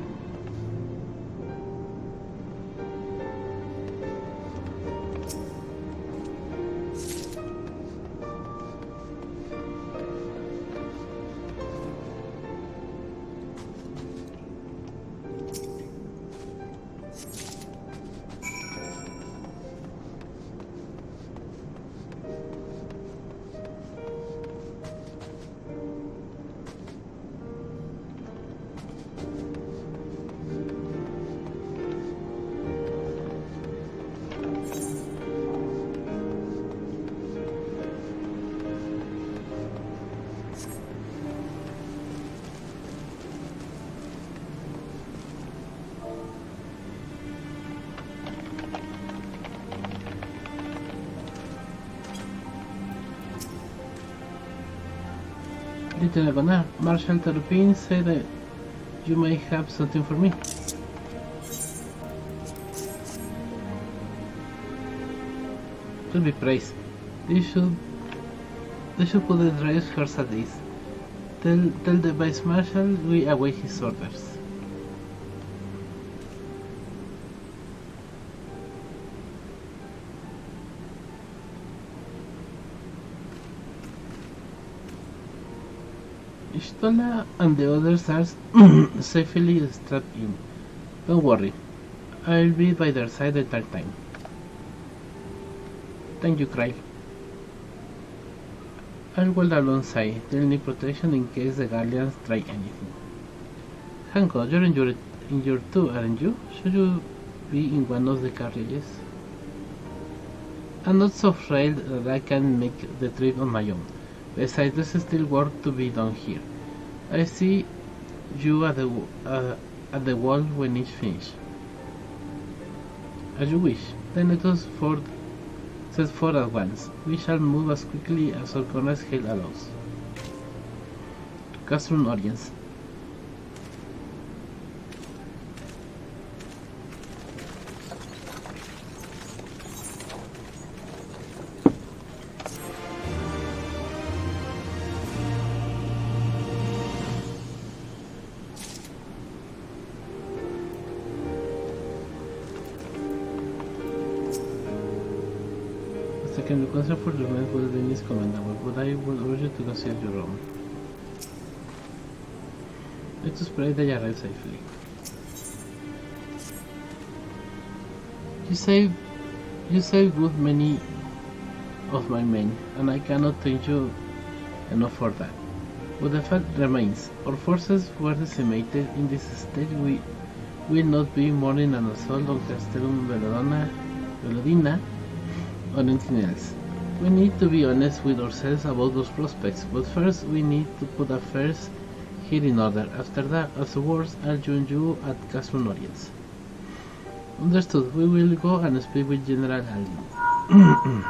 Lieutenant Gunnar, Marshal Tarupin said that you may have something for me. To be praised. They should put the driver's horse at ease. Tell the Vice Marshal we await his orders. Ishtola and the others are safely strapped in. Don't worry, I'll be by their side at that time. Thank you, Crive. I'll weld alongside. They'll need protection in case the Guardians try anything. Hanko, you're in your two, aren't you? Should you be in one of the carriages? I'm not so frail that I can make the trip on my own. Besides, there's still work to be done here. I see you at the wall when it's finished. As you wish. Then let us set forth at once. We shall move as quickly as our corner scale allows. Castron Orients. Second, the concern for the men's well-being is commendable, but I would urge you to consider your own. Let us pray they arrive safely. You saved good many of my men, and I cannot thank you enough for that. But the fact remains, our forces were decimated. In this state we will not be mourning an assault on Castellum Velodina or anything else. We need to be honest with ourselves about those prospects, but first we need to put affairs here in order. Afterwards, I'll join you at Castron Orients. Understood. We will go and speak with General Alden.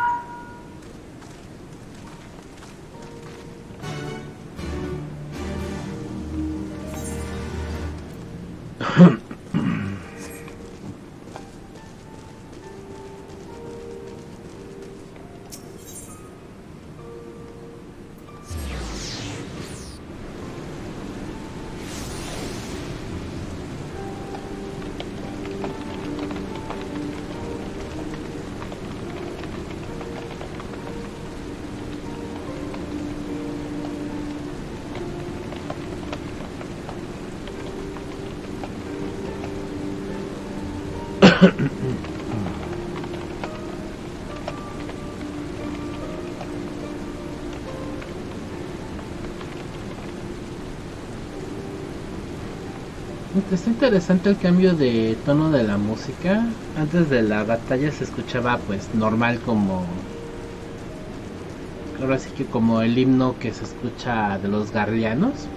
Está interesante el cambio de tono de la música. Antes de la batalla se escuchaba pues normal, como ahora sí que como el himno que se escucha de los garlianos.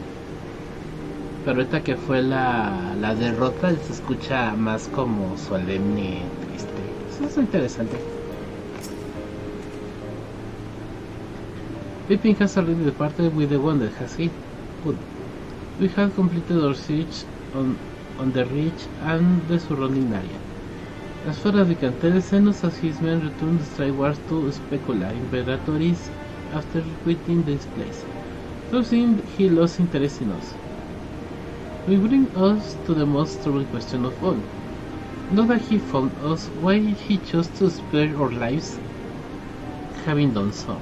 Pero ahorita que fue la derrota se escucha más como solemne, triste. Eso es interesante. Pippin has already departed with the wounded, has he? Good. We have completed our siege on the ridge and the surrounding area. As far as we can tell, Xenos and his men returned the strikewars to Specula, Imperatoris, after quitting this place. So seemed he lost interest in us. We bring us to the most troubling question of all. Now that he found us, why he chose to spare our lives, having done so?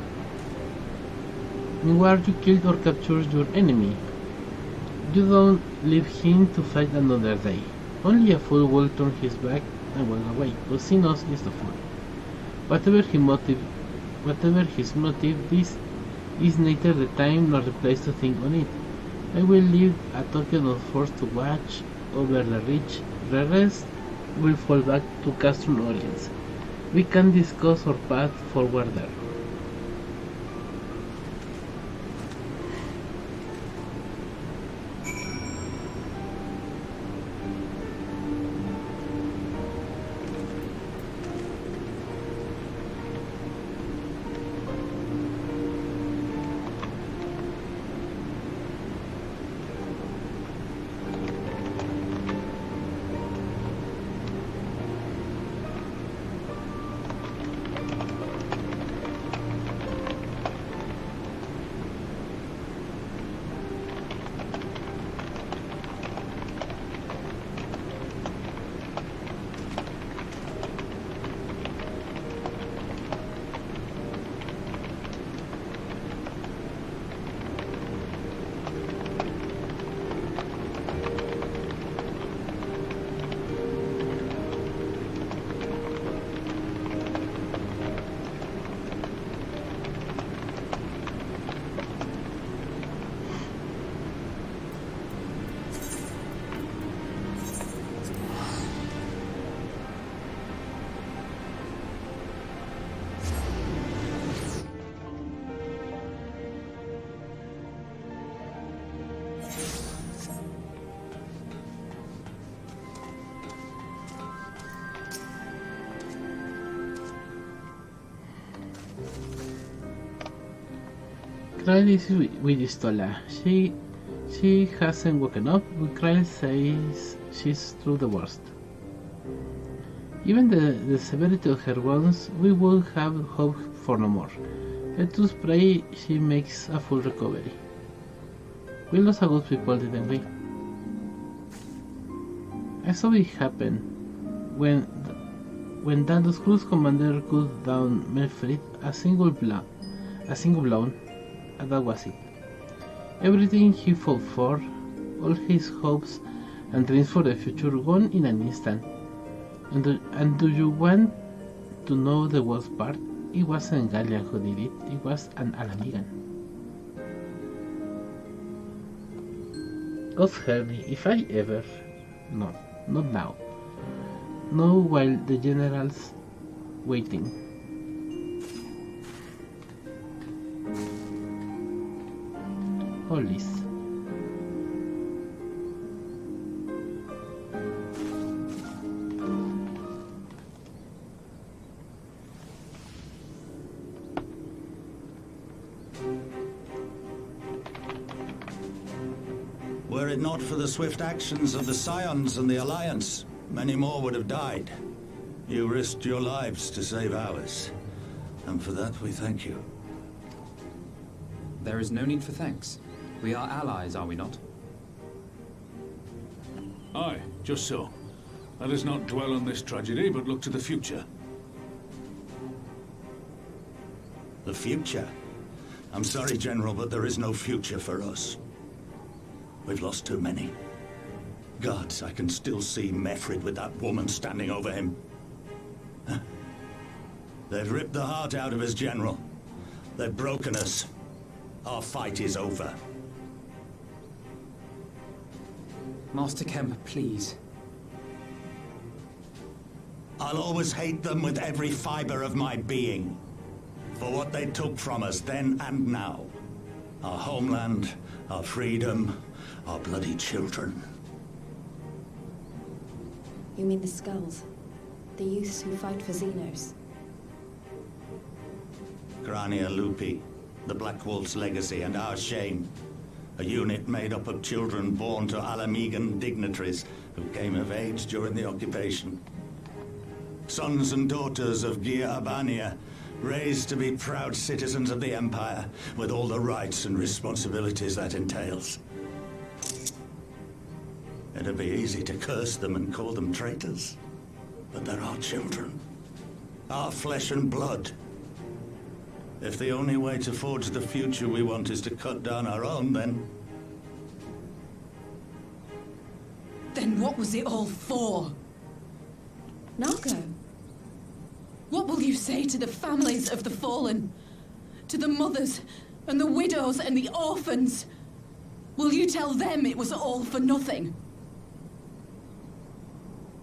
Meanwhile, you killed or captured your enemy. You don't leave him to fight another day. Only a fool will turn his back and walk away. Lucinos is the fool. Whatever his motive, this is neither the time nor the place to think on it. I will leave a token of force to watch over the ridge. The rest will fall back to Castrum Orients. We can discuss our path forward there. Krail is with Istola. She hasn't woken up, but Krail says she's through the worst. Given the severity of her wounds, we will have hope for no more. Let us pray she makes a full recovery. We lost a good people, didn't we? I saw it happen when Dando's cruise commander cut down Melfred a single blow, and that was it. Everything he fought for, all his hopes and dreams for the future, gone in an instant. And do you want to know the worst part? It wasn't Gallian who did it, it was an Alamigan. God help me, if I ever... No, not now. No, while the general's waiting. Hollis. Were it not for the swift actions of the Scions and the Alliance, many more would have died. You risked your lives to save ours, and for that we thank you. There is no need for thanks. We are allies, are we not? Aye, just so. Let us not dwell on this tragedy, but look to the future. The future? I'm sorry, General, but there is no future for us. We've lost too many. Gods, I can still see Mefrid with that woman standing over him. They've ripped the heart out of us, General. They've broken us. Our fight is over. Master Kemp, please. I'll always hate them with every fiber of my being. For what they took from us then and now. Our homeland, our freedom, our bloody children. You mean the Skulls? The youths who fight for Xenos? Grania Lupi, the Black Wolf's legacy and our shame. A unit made up of children born to Alamegan dignitaries who came of age during the occupation. Sons and daughters of Gia Abania, raised to be proud citizens of the Empire, with all the rights and responsibilities that entails. It'd be easy to curse them and call them traitors, but they're our children. Our flesh and blood. If the only way to forge the future we want is to cut down our own, then... Then what was it all for? Nago? What will you say to the families of the fallen? To the mothers, and the widows, and the orphans? Will you tell them it was all for nothing?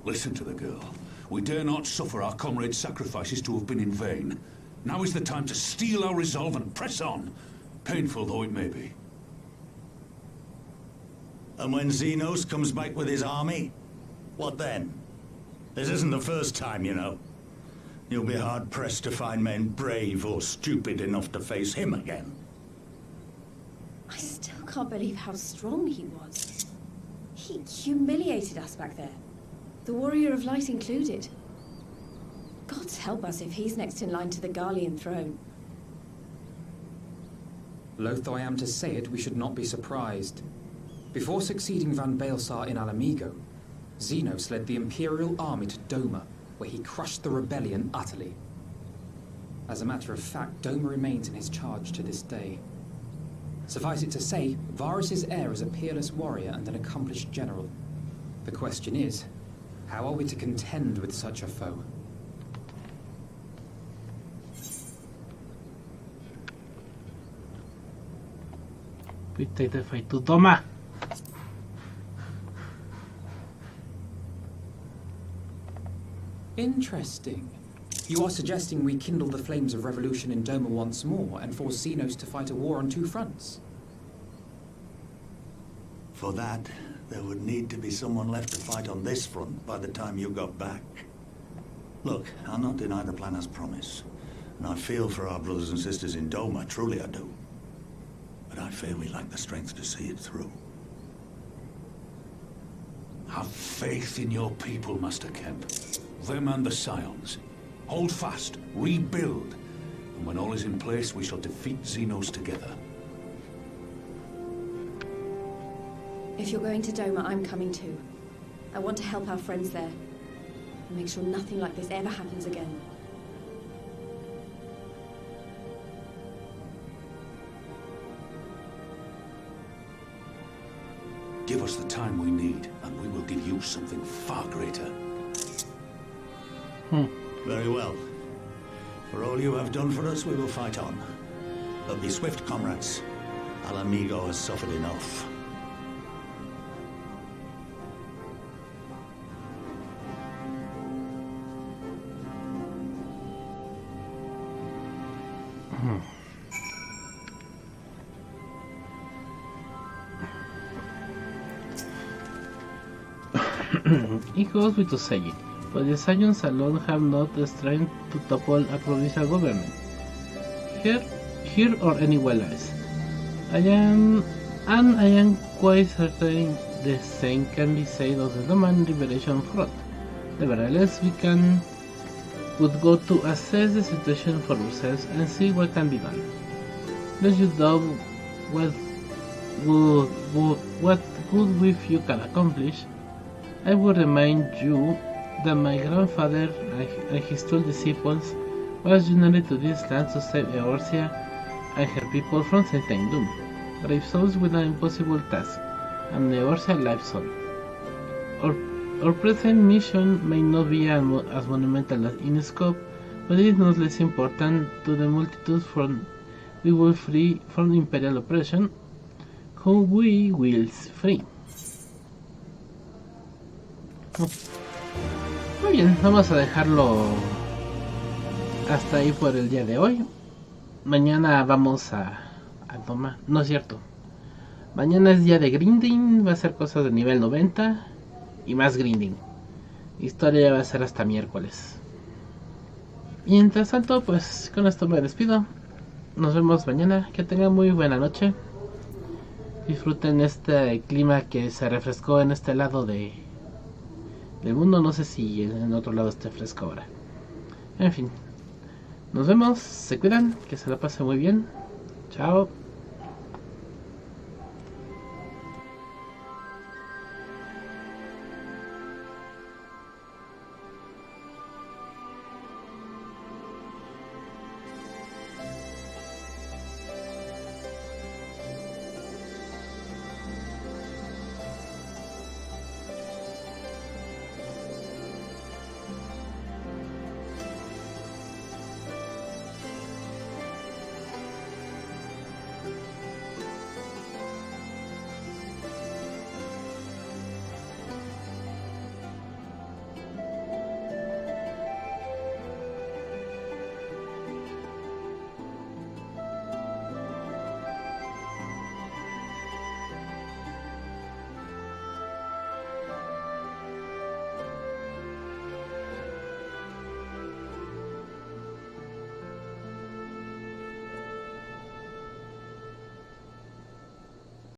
Listen to the girl. We dare not suffer our comrades' sacrifices to have been in vain. Now is the time to steel our resolve and press on, painful though it may be. And when Xenos comes back with his army, what then? This isn't the first time, you know. You'll be hard-pressed to find men brave or stupid enough to face him again. I still can't believe how strong he was. He humiliated us back there. The Warrior of Light included. Gods help us if he's next in line to the Garlean throne. Loath though I am to say it, we should not be surprised. Before succeeding Van Baelsar in Alamigo, Xenos led the Imperial army to Doma, where he crushed the rebellion utterly. As a matter of fact, Doma remains in his charge to this day. Suffice it to say, Varus's heir is a peerless warrior and an accomplished general. The question is, how are we to contend with such a foe? Pítate, fai tu toma. Interesting. You are suggesting we kindle the flames of revolution in Doma once more and force Xenos to fight a war on two fronts? For that, there would need to be someone left to fight on this front by the time you got back. Look, I'll not deny the plan as promised. And I feel for our brothers and sisters in Doma, truly I do. But I fear we lack the strength to see it through. Have faith in your people, Master Kemp. Them and the Scions. Hold fast, rebuild, and when all is in place, we shall defeat Xenos together. If you're going to Doma, I'm coming too. I want to help our friends there. And make sure nothing like this ever happens again. Give us the time we need, and we will give you something far greater. Very well. For all you have done for us, we will fight on. But be swift, comrades. Alamigo has suffered enough. It goes without saying, but the Scions alone have not the strength to topple a provincial government. Here or anywhere else. I am and I am quite certain the same can be said of the Roman Liberation Front. Nevertheless, would go to assess the situation for ourselves and see what can be done. Let you know what good with you can accomplish. I would remind you that my grandfather and his 12 disciples was united to this land to save Eorzea and her people from certain doom. Brave souls with an impossible task, and Eorzea lives on. Our present mission may not be as monumental in scope, but it is not less important to the multitudes we will free from imperial oppression, whom we will free. Muy bien, vamos a dejarlo hasta ahí por el día de hoy. Mañana vamos a tomar, no es cierto. Mañana es día de grinding, va a ser cosas de nivel 90 y más grinding. Historia va a ser hasta miércoles. Mientras tanto, pues con esto me despido. Nos vemos mañana, que tengan muy buena noche. Disfruten este clima que se refrescó en este lado del mundo. No sé si en otro lado esté fresco ahora. En fin, nos vemos, se cuidan, que se la pasen muy bien. Chao.